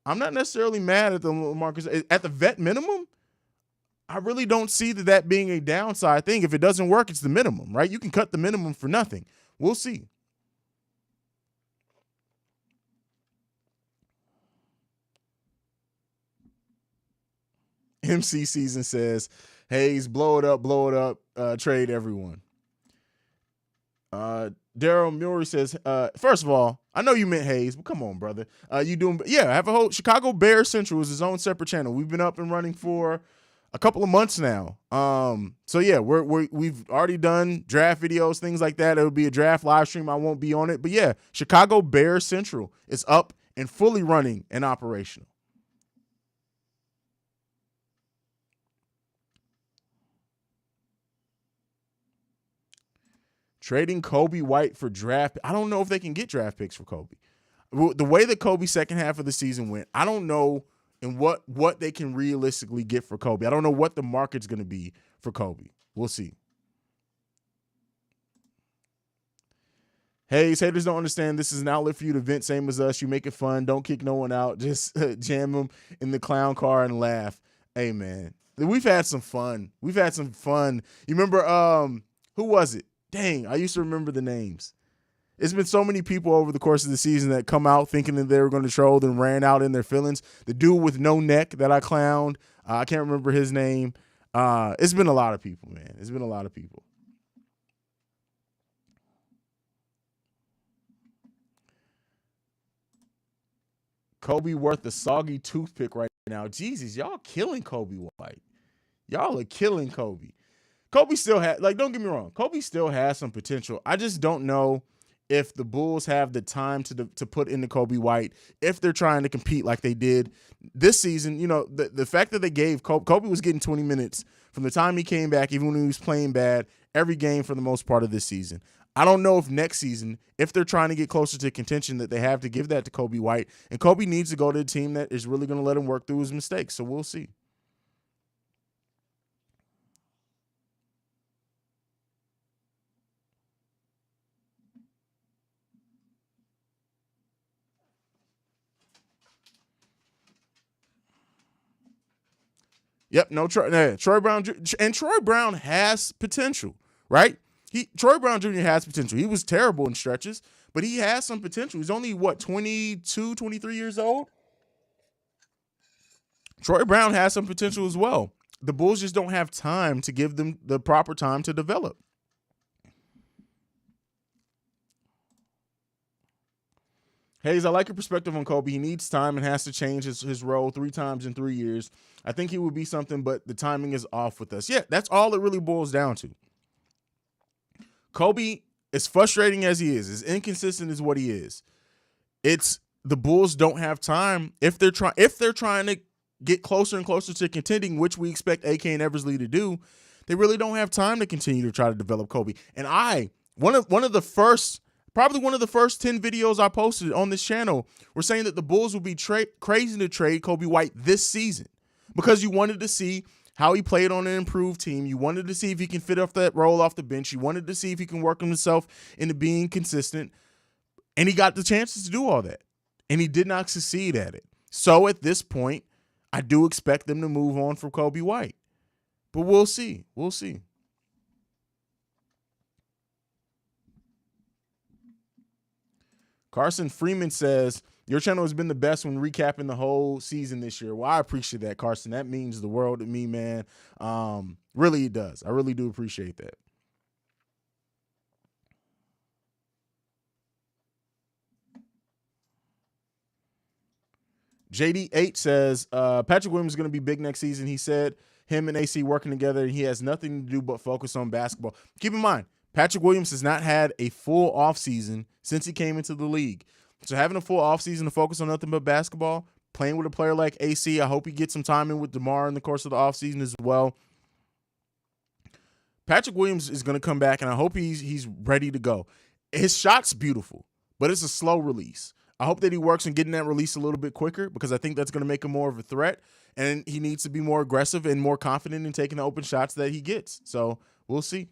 I'm not necessarily mad at the LaMarcus. At the vet minimum, I really don't see that being a downside thing. If it doesn't work, it's the minimum, right? You can cut the minimum for nothing. We'll see. MC Season says, Haize, blow it up, trade everyone. Daryl Murray says, first of all, I know you meant Haize, but come on, brother. You doing, yeah, I have a whole Chicago Bears Central is his own separate channel. We've been up and running for a couple of months now. So yeah, we've already done draft videos, things like that. It'll be a draft live stream. I won't be on it, but yeah, Chicago Bears Central is up and fully running and operational. Trading Kobe White for draft. I don't know if they can get draft picks for Kobe. The way that Kobe's second half of the season went, I don't know and what they can realistically get for Kobe. I don't know what the market's going to be for Kobe. We'll see. Hey, haters don't understand. This is an outlet for you to vent, same as us. You make it fun. Don't kick no one out. Just jam them in the clown car and laugh. Hey, man, we've had some fun. You remember, who was it? Dang, I used to remember the names. It's been so many people over the course of the season that come out thinking that they were going to troll, then ran out in their feelings. The dude with no neck that I clowned, I can't remember his name. It's been a lot of people, man. It's been a lot of people. Kobe worth a soggy toothpick right now. Jesus, y'all killing Kobe White. Y'all are killing Kobe. Kobe still had, don't get me wrong, Kobe still has some potential. I just don't know if the Bulls have the time to put into Kobe White if they're trying to compete like they did this season. You know, the fact that they gave Kobe was getting 20 minutes from the time he came back, even when he was playing bad, every game for the most part of this season. I don't know if next season, if they're trying to get closer to contention, that they have to give that to Kobe White. And Kobe needs to go to a team that is really going to let him work through his mistakes. So we'll see. Yep, Troy Brown, and Troy Brown has potential, right? Troy Brown Jr. has potential. He was terrible in stretches, but he has some potential. He's only, 22, 23 years old? Troy Brown has some potential as well. The Bulls just don't have time to give them the proper time to develop. Haize, I like your perspective on Kobe. He needs time and has to change his role 3 times in 3 years. I think he would be something, but the timing is off with us. Yeah, that's all it really boils down to. Kobe, as frustrating as he is, as inconsistent as what he is, it's the Bulls don't have time if they're trying to get closer and closer to contending, which we expect AK and Eversley to do. They really don't have time to continue to try to develop Kobe. And one of the first 10 videos I posted on this channel were saying that the Bulls would be crazy to trade Kobe White this season because you wanted to see how he played on an improved team. You wanted to see if he can fit off that role off the bench. You wanted to see if he can work himself into being consistent. And he got the chances to do all that. And he did not succeed at it. So at this point, I do expect them to move on from Kobe White. But we'll see. We'll see. Carson Freeman says, your channel has been the best when recapping the whole season this year. Well, I appreciate that, Carson. That means the world to me, man. Really, it does. I really do appreciate that. JD8 says, Patrick Williams is going to be big next season. He said him and AC working together, and he has nothing to do but focus on basketball. Keep in mind, Patrick Williams has not had a full offseason since he came into the league. So having a full offseason to focus on nothing but basketball, playing with a player like AC, I hope he gets some time in with DeMar in the course of the offseason as well. Patrick Williams is going to come back, and I hope he's ready to go. His shot's beautiful, but it's a slow release. I hope that he works on getting that release a little bit quicker because I think that's going to make him more of a threat. And he needs to be more aggressive and more confident in taking the open shots that he gets. So we'll see.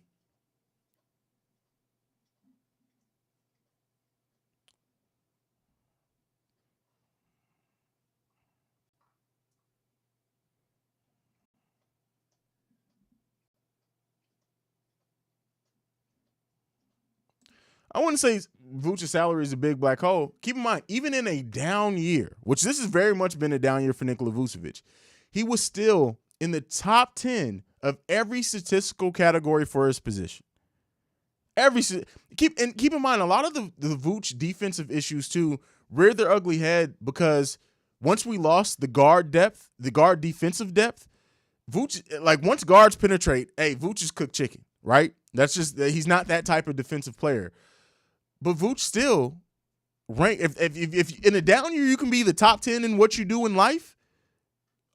I wouldn't say Vucevic's salary is a big black hole. Keep in mind, even in a down year, which this has very much been a down year for Nikola Vucevic, he was still in the top 10 of every statistical category for his position. Keep in mind, a lot of the Vooch defensive issues too reared their ugly head because once we lost the guard depth, the guard defensive depth, Vooch, like once guards penetrate, hey, Vooch is cooked chicken, right? That's just, he's not that type of defensive player. But Vooch still rank, if in a down year you can be the top 10 in what you do in life,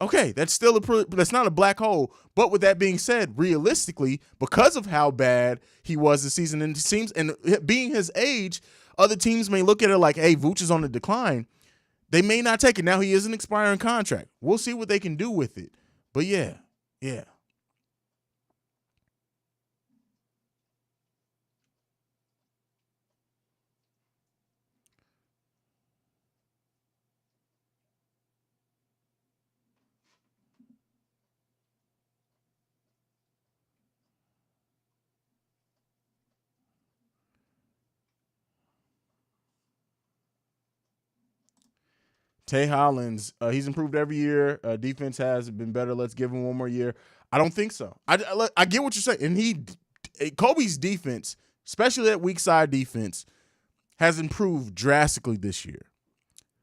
okay, that's not a black hole. But with that being said, realistically, because of how bad he was this season, and it seems, and being his age, other teams may look at it like, hey, Vooch is on the decline. They may not take it. Now he is an expiring contract. We'll see what they can do with it. But yeah. Tay Hollins, he's improved every year. Defense has been better. Let's give him one more year. I don't think so. I get what you're saying. And Kobe's defense, especially that weak side defense, has improved drastically this year.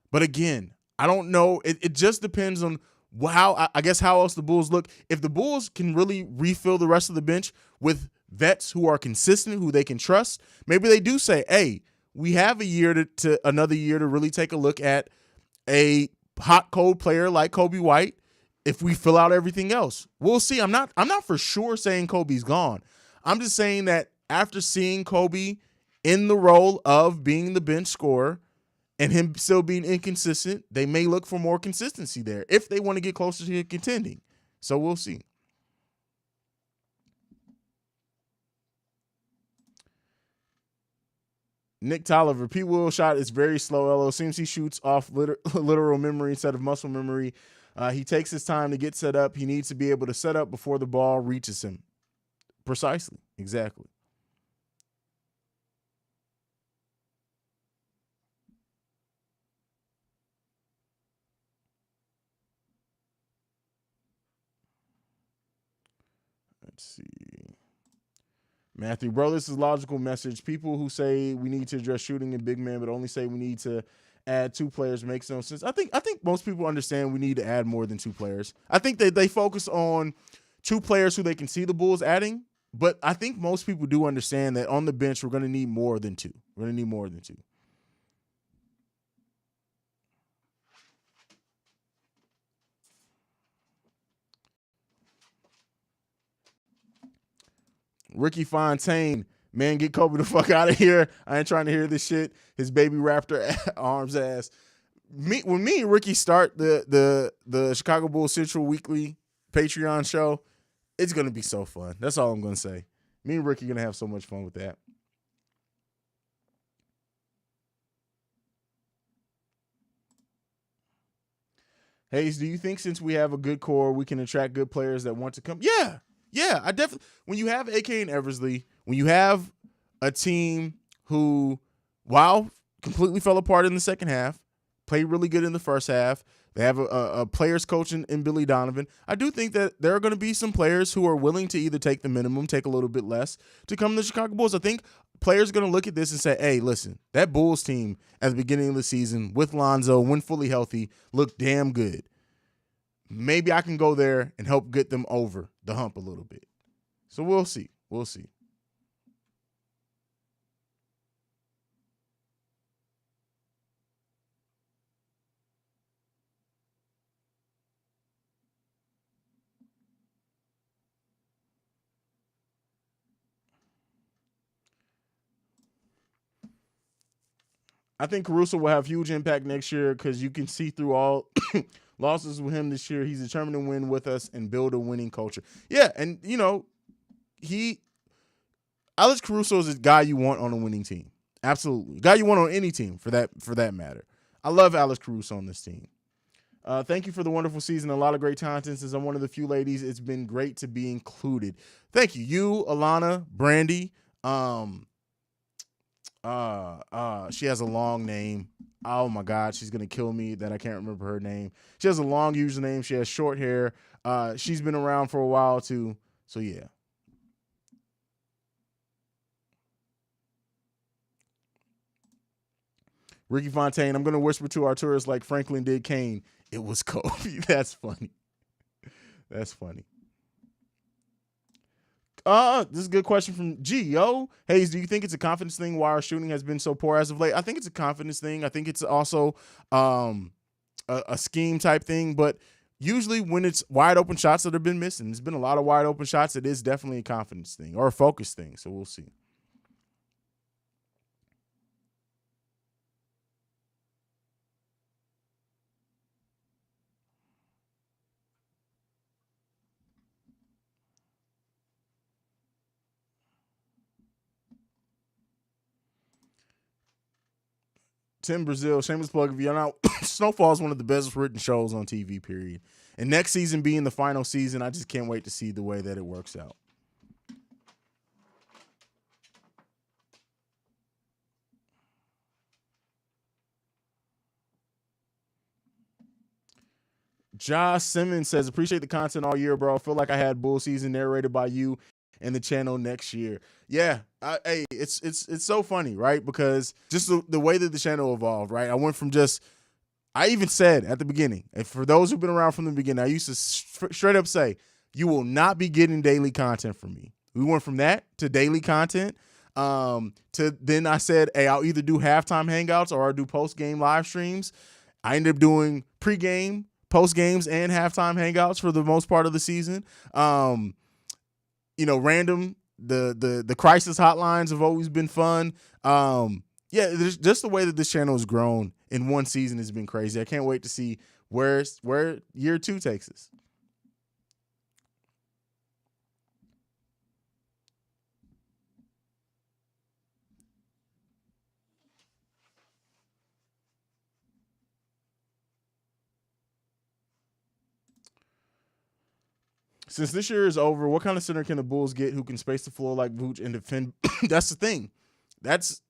But again, I don't know. It just depends on how else the Bulls look. If the Bulls can really refill the rest of the bench with vets who are consistent, who they can trust, maybe they do say, hey, we have a year to another year to really take a look at a hot cold player like Kobe White. If we fill out everything else, we'll see. I'm not for sure saying Kobe's gone. I'm just saying that after seeing Kobe in the role of being the bench scorer and him still being inconsistent, they may look for more consistency there if they want to get closer to contending. So we'll see. Nick Tolliver, P. Will shot is very slow. LO seems he shoots off literal memory instead of muscle memory. He takes his time to get set up. He needs to be able to set up before the ball reaches him. Precisely. Exactly. Let's see. Matthew, bro, this is logical message. People who say we need to address shooting and big man, but only say we need to add two players makes no sense. I think most people understand we need to add more than two players. I think they focus on two players who they can see the Bulls adding, but I think most people do understand that on the bench we're going to need more than two. We're going to need more than two. Ricky Fontaine, man, get Kobe the fuck out of here. I ain't trying to hear this shit. His baby raptor arms ass. When me and Ricky start the Chicago Bulls Central Weekly Patreon show, it's gonna be so fun. That's all I'm gonna say. Me and Ricky are gonna have so much fun with that. Haize, do you think since we have a good core, we can attract good players that want to come? Yeah. I definitely. When you have AK and Eversley, when you have a team who, while completely fell apart in the second half, played really good in the first half. They have a players coach in Billy Donovan. I do think that there are going to be some players who are willing to either take the minimum, take a little bit less to come to the Chicago Bulls. I think players are going to look at this and say, hey, listen, that Bulls team at the beginning of the season with Lonzo, when fully healthy, looked damn good. Maybe I can go there and help get them over the hump a little bit. So we'll see. We'll see. I think Caruso will have huge impact next year because you can see through all losses with him this year. He's determined to win with us and build a winning culture. Yeah, and Alex Caruso is a guy you want on a winning team. Absolutely. Guy you want on any team for that matter. I love Alex Caruso on this team. Thank you for the wonderful season. A lot of great content. Since I'm one of the few ladies, it's been great to be included. Thank you. You, Alana, Brandy. She has a long name. Oh my God, she's gonna kill me that I can't remember her name. She has a long username. She has short hair. She's been around for a while too. So yeah. Ricky Fontaine, I'm gonna whisper to our tourists like Franklin did Kane. It was Kobe. That's funny. That's funny. This is a good question from G. Haize, do you think it's a confidence thing why our shooting has been so poor as of late? I think it's a confidence thing. I think it's also a scheme type thing. But usually when it's wide open shots that have been missing, there's been a lot of wide open shots. It is definitely a confidence thing or a focus thing. So we'll see. Tim Brazil, shameless plug. If you're not, Snowfall is one of the best written shows on TV, period. And next season being the final season, I just can't wait to see the way that it works out. Josh Simmons says, appreciate the content all year, bro. I feel like I had bull season narrated by you and the channel next year. Yeah, hey, it's so funny, right? Because just the way that the channel evolved, right? I went from I even said at the beginning, and for those who've been around from the beginning, I used to straight up say, you will not be getting daily content from me. We went from that to daily content. To then I said, hey, I'll either do halftime hangouts or I'll do post-game live streams. I ended up doing pre-game, post-games, and halftime hangouts for the most part of the season. Random, the crisis hotlines have always been fun. There's just the way that this channel has grown in one season has been crazy. I can't wait to see where year 2 takes us. Since this year is over, what kind of center can the Bulls get who can space the floor like Vooch and defend? That's the thing. That's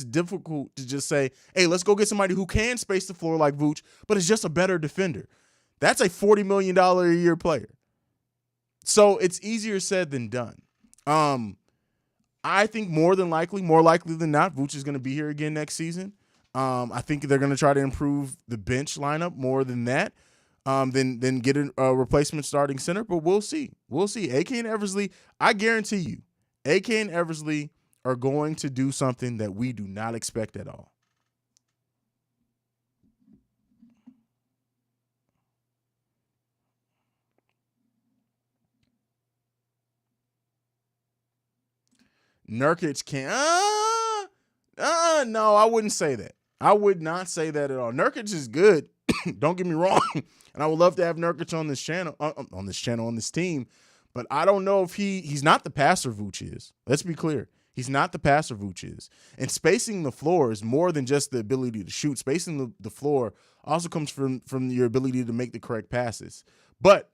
difficult to just say, hey, let's go get somebody who can space the floor like Vooch, but is just a better defender. That's a $40 million a year player. So it's easier said than done. I think more likely than not, Vooch is going to be here again next season. I think they're going to try to improve the bench lineup more than that. Then get a replacement starting center, but we'll see. AK and Eversley, I guarantee you, AK and Eversley are going to do something that we do not expect at all. Nurkic can't. No, I wouldn't say that. I would not say that at all. Nurkic is good. Don't get me wrong. And I would love to have Nurkic on this team. But I don't know if he's not the passer Vooch is. Let's be clear. He's not the passer Vooch is. And spacing the floor is more than just the ability to shoot. Spacing the floor also comes from your ability to make the correct passes. But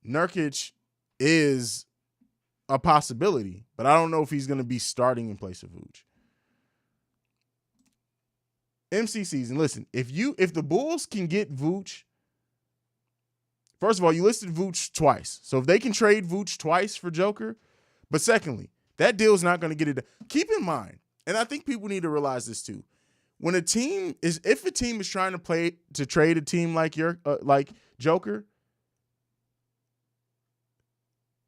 Nurkic is a possibility, but I don't know if he's going to be starting in place of Vooch. MC season, listen, if the Bulls can get Vooch, first of all, you listed Vooch twice. So if they can trade Vooch twice for Joker, but secondly, that deal is not going to get it done. Keep in mind, and I think people need to realize this too, if a team is trying to trade a team like Joker,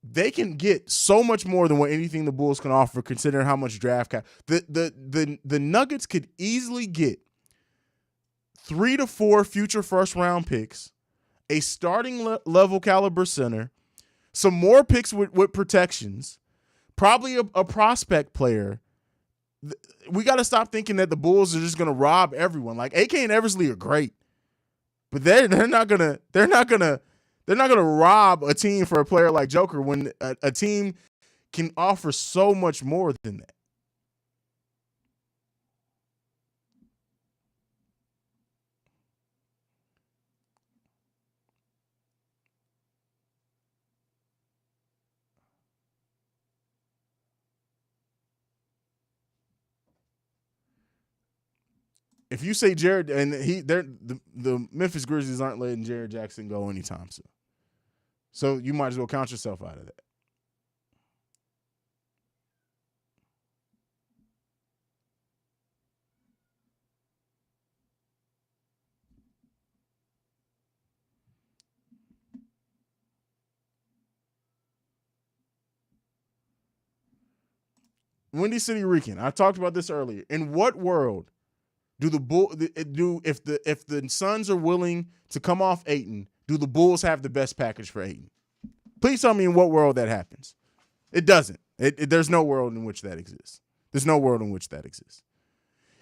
they can get so much more than what anything the Bulls can offer, considering how much draft cap. The Nuggets could easily get 3 to 4 future first round picks, a starting level caliber center, some more picks with protections, probably a prospect player, we got to stop thinking that the Bulls are just going to rob everyone. Like AK and Eversley are great, but they're not gonna rob a team for a player like Joker when a team can offer so much more than that. If you say Jared and the Memphis Grizzlies aren't letting Jared Jackson go anytime soon, so you might as well count yourself out of that. Windy City Rican. I talked about this earlier. In what world do if the Suns are willing to come off Ayton, do the Bulls have the best package for Ayton? Please tell me in what world that happens. It doesn't. There's no world in which that exists. There's no world in which that exists.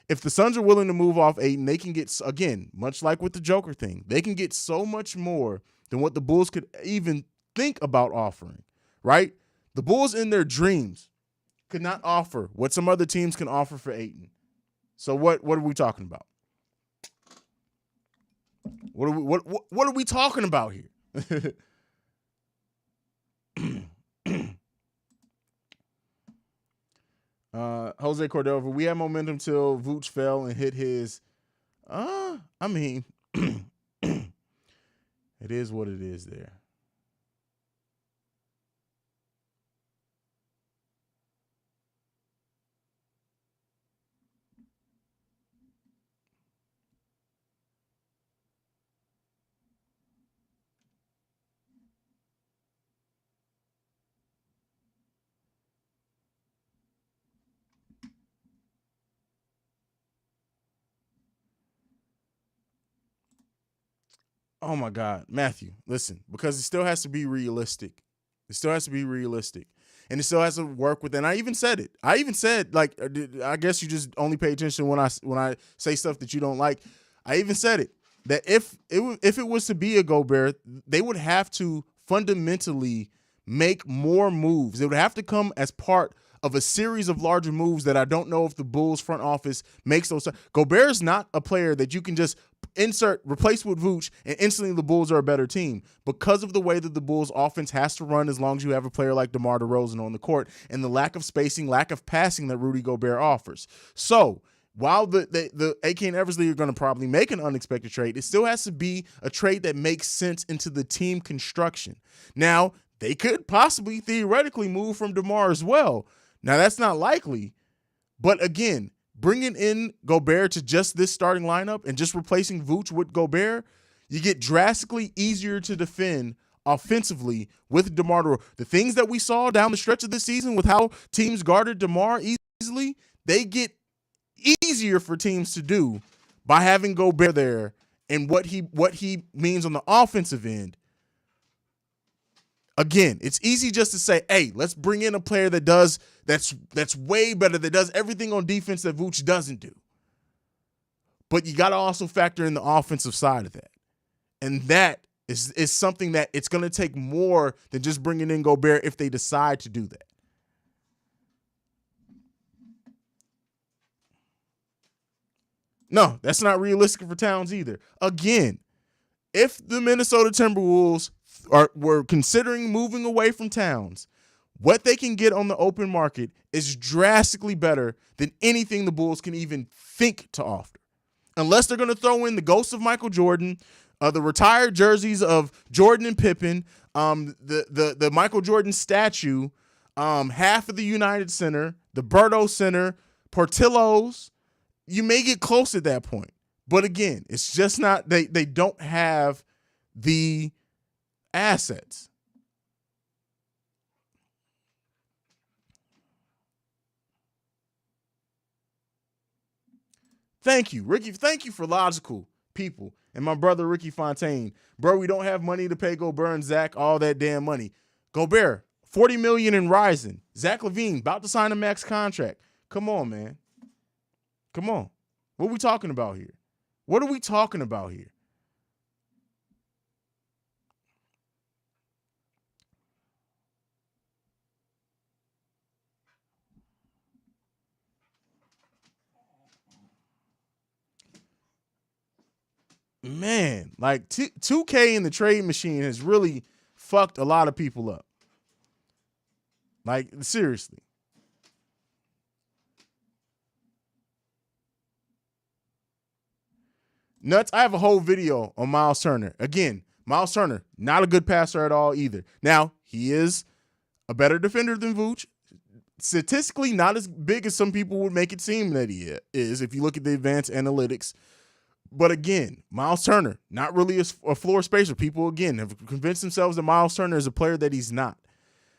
If the Suns are willing to move off Ayton, they can get, again, much like with the Joker thing, they can get so much more than what the Bulls could even think about offering, right? The Bulls in their dreams could not offer what some other teams can offer for Ayton. So what are we talking about? What are we talking about here? Jose Cordova, we had momentum till Vooch fell and hit his. I mean, it is what it is there. Oh my God, Matthew, listen, because it still has to be realistic. It still has to be realistic. And it still has to work with, and I even said it. I even said, like, I guess you just only pay attention when I say stuff that you don't like. I even said it, that if it was to be a Gobert, they would have to fundamentally make more moves. It would have to come as part of a series of larger moves that I don't know if the Bulls front office makes those. Gobert is not a player that you can just replace with Vooch, and instantly the Bulls are a better team because of the way that the Bulls offense has to run as long as you have a player like DeMar DeRozan on the court and the lack of spacing, lack of passing that Rudy Gobert offers. So while the AK and Eversley are going to probably make an unexpected trade, it still has to be a trade that makes sense into the team construction. Now, they could possibly theoretically move from DeMar as well. Now, that's not likely, but again, bringing in Gobert to just this starting lineup and just replacing Vooch with Gobert, you get drastically easier to defend offensively with DeMar DeRozan. The things that we saw down the stretch of this season with how teams guarded DeMar easily, they get easier for teams to do by having Gobert there and what he means on the offensive end. Again, it's easy just to say, hey, let's bring in a player that's way better, that does everything on defense that Vooch doesn't do. But you got to also factor in the offensive side of that. And that is something that it's going to take more than just bringing in Gobert if they decide to do that. No, that's not realistic for Towns either. Again, if the Minnesota Timberwolves were considering moving away from Towns, what they can get on the open market is drastically better than anything the Bulls can even think to offer. Unless they're going to throw in the ghost of Michael Jordan, the retired jerseys of Jordan and Pippen, the Michael Jordan statue, half of the United Center, the Berto Center, Portillo's. You may get close at that point. But again, it's just not, they don't have the assets. Thank you, Ricky. Thank you for logical people. And my brother, Ricky Fontaine. Bro, we don't have money to pay Gobert and Zach all that damn money. Gobert, $40 million and rising. Zach LaVine, about to sign a max contract. Come on, man. Come on. What are we talking about here? What are we talking about here? Man, like 2K in the trade machine has really fucked a lot of people up. Like, seriously. Nuts, I have a whole video on Miles Turner. Again, Miles Turner, not a good passer at all either. Now, he is a better defender than Vooch. Statistically, not as big as some people would make it seem that he is if you look at the advanced analytics. But again, Miles Turner, not really a floor spacer. People, again, have convinced themselves that Miles Turner is a player that he's not.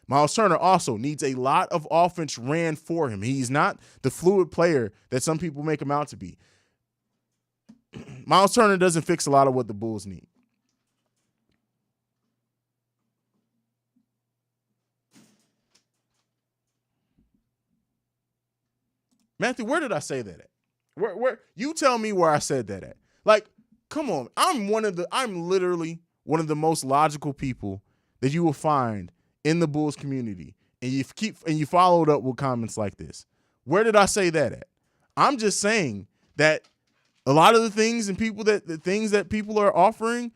Miles Turner also needs a lot of offense ran for him. He's not the fluid player that some people make him out to be. Miles Turner doesn't fix a lot of what the Bulls need. Matthew, where did I say that at? Where you tell me where I said that at. Like, come on. I'm literally one of the most logical people that you will find in the Bulls community. And you followed up with comments like this. Where did I say that at? I'm just saying that a lot of the things and the things that people are offering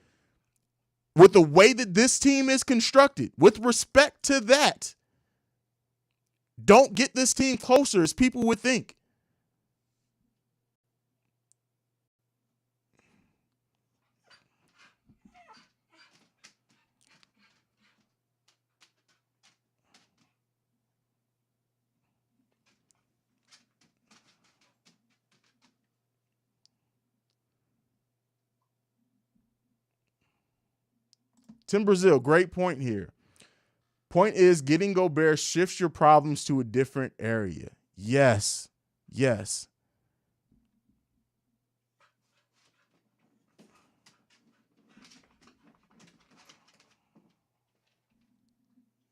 with the way that this team is constructed, with respect to that, don't get this team closer as people would think. Tim Brazil, great point here. Point is, getting Gobert shifts your problems to a different area. Yes. Yes.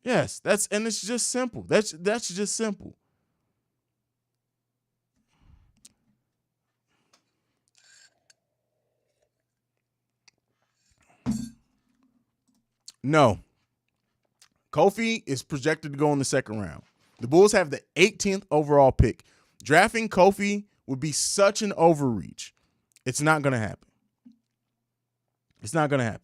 Yes, it's just simple. That's just simple. No. Kofi is projected to go in the second round. The Bulls have the 18th overall pick. Drafting Kofi would be such an overreach. It's not going to happen. It's not going to happen.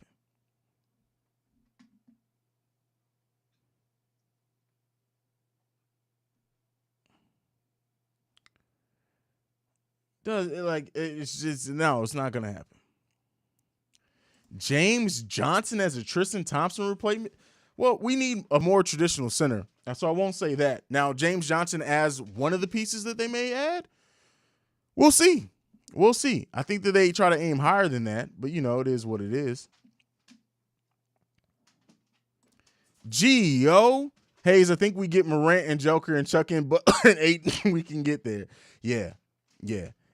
It's not going to happen. James Johnson as a Tristan Thompson replacement? Well, we need a more traditional center. So I won't say that. Now, James Johnson as one of the pieces that they may add? We'll see. We'll see. I think that they try to aim higher than that, but, it is what it is. Haize, I think we get Morant and Joker and chuck in an 8 we can get there. Yeah.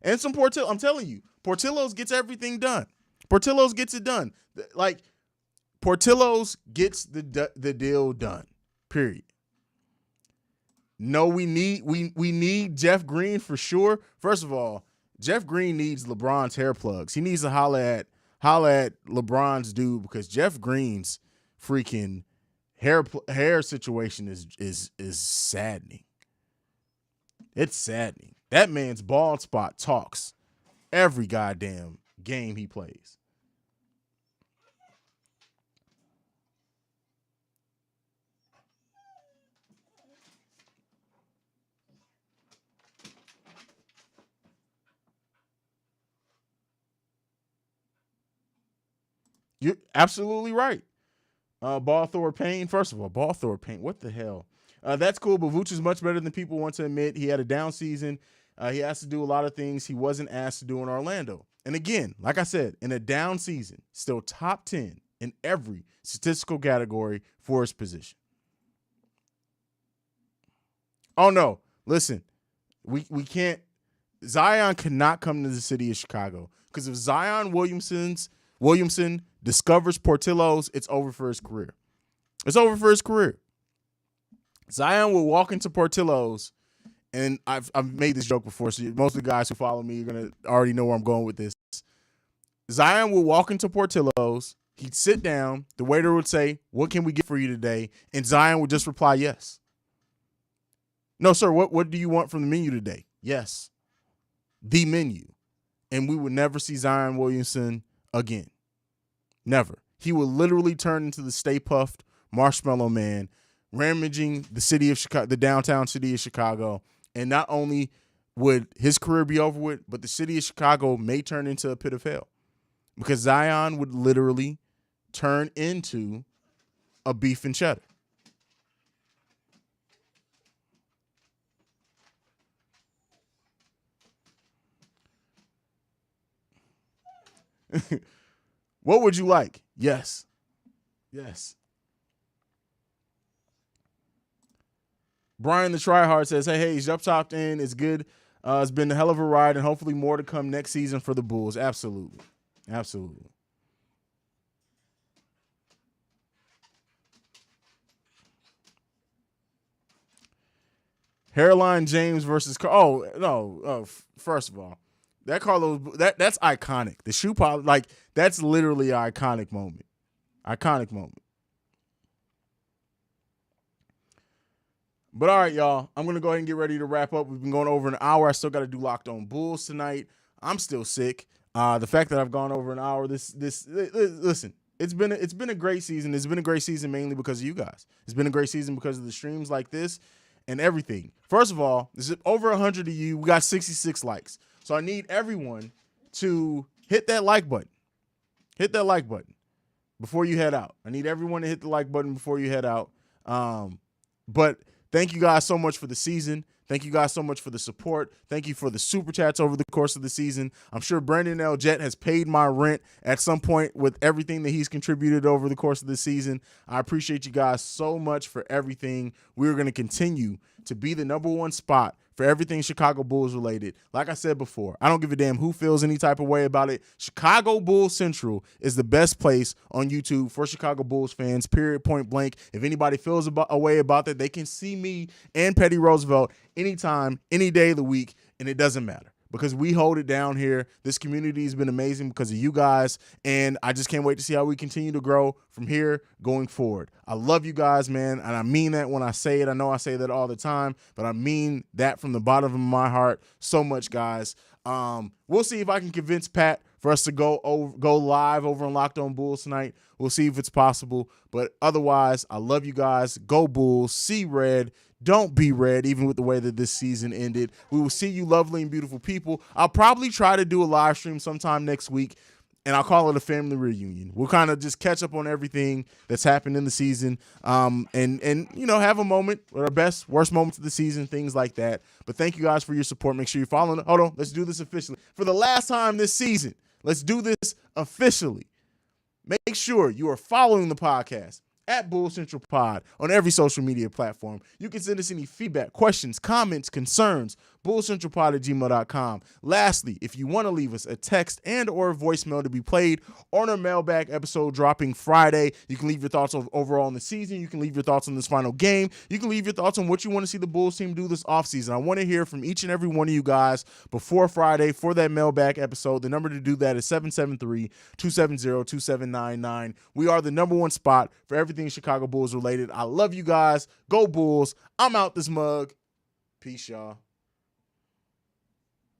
And some Portillo. I'm telling you, Portillo's gets everything done. Portillo's gets it done. Like, Portillo's gets the deal done. Period. No, we need Jeff Green for sure. First of all, Jeff Green needs LeBron's hair plugs. He needs to holla at LeBron's dude because Jeff Green's freaking hair situation is saddening. It's saddening. That man's bald spot talks every goddamn game he plays. You're absolutely right. Ball Thor Payne. First of all, Ball Thor Payne. What the hell? That's cool, but Vooch is much better than people want to admit. He had a down season. He has to do a lot of things he wasn't asked to do in Orlando. And again, like I said, in a down season, still top 10 in every statistical category for his position. Oh, no. Listen, we can't. Zion cannot come to the city of Chicago because if Zion Williamson discovers Portillo's, it's over for his career. It's over for his career. Zion will walk into Portillo's and I've made this joke before, so most of the guys who follow me are gonna already know where I'm going with this. Zion will walk into Portillo's, he'd sit down, the waiter would say, "What can we get for you today?" And Zion would just reply, "Yes." "No, sir, what do you want from the menu today?" "Yes." The menu. And we would never see Zion Williamson again. Never. He would literally turn into the Stay Puffed Marshmallow Man, ramaging the city of Chicago, the downtown city of Chicago. And not only would his career be over with, but the city of Chicago may turn into a pit of hell, because Zion would literally turn into a beef and cheddar. What would you like? Yes. Yes. Brian the Tryhard says, "Hey, Haize, Up Top In is good. It's been a hell of a ride, and hopefully more to come next season for the Bulls." Absolutely. Absolutely. Hairline James versus first of all, that's iconic. The shoe pile, like, that's literally an iconic moment. Iconic moment. But all right, y'all, I'm gonna go ahead and get ready to wrap up. We've been going over an hour. I still got to do Locked On Bulls tonight. I'm still sick. The fact that I've gone over an hour, listen, it's been a great season. It's been a great season mainly because of you guys. It's been a great season because of the streams like this and everything. First of all, there's over 100 of you. We got 66 likes. So I need everyone to hit that like button. Hit that like button before you head out. I need everyone to hit the like button before you head out. But thank you guys so much for the season. Thank you guys so much for the support. Thank you for the super chats over the course of the season. I'm sure Brandon L. Jett has paid my rent at some point with everything that he's contributed over the course of the season. I appreciate you guys so much for everything. We're going to continue to be the number one spot for everything Chicago Bulls related. Like I said before, I don't give a damn who feels any type of way about it. Chicago Bulls Central is the best place on YouTube for Chicago Bulls fans, period, point blank. If anybody feels a way about that, they can see me and Petty Roosevelt anytime, any day of the week, and it doesn't matter, because we hold it down here. This community has been amazing because of you guys, and I just can't wait to see how we continue to grow from here going forward. I love you guys, man, and I mean that when I say it. I know I say that all the time, but I mean that from the bottom of my heart so much, guys. We'll see if I can convince Pat for us to go live over on Locked On Bulls tonight. We'll see if it's possible, but otherwise, I love you guys. Go Bulls. See red. Don't be red, even with the way that this season ended. We will see you lovely and beautiful people. I'll probably try to do a live stream sometime next week, and I'll call it a family reunion. We'll kind of just catch up on everything that's happened in the season, and have a moment, or our best, worst moments of the season, things like that. But thank you guys for your support. Make sure you're following. Hold on, let's do this officially. For the last time this season, let's do this officially. Make sure you are following the podcast at Bull Central Pod on every social media platform. You can send us any feedback, questions, comments, concerns, bullcentralpod@gmail.com. Lastly, if you want to leave us a text and or a voicemail to be played on our mailbag episode dropping Friday, you can leave your thoughts overall on the season. You can leave your thoughts on this final game. You can leave your thoughts on what you want to see the Bulls team do this offseason. I want to hear from each and every one of you guys before Friday for that mailbag episode. The number to do that is 773-270-2799. We are the number one spot for everything Chicago Bulls related. I love you guys. Go Bulls. I'm out this mug. Peace, y'all.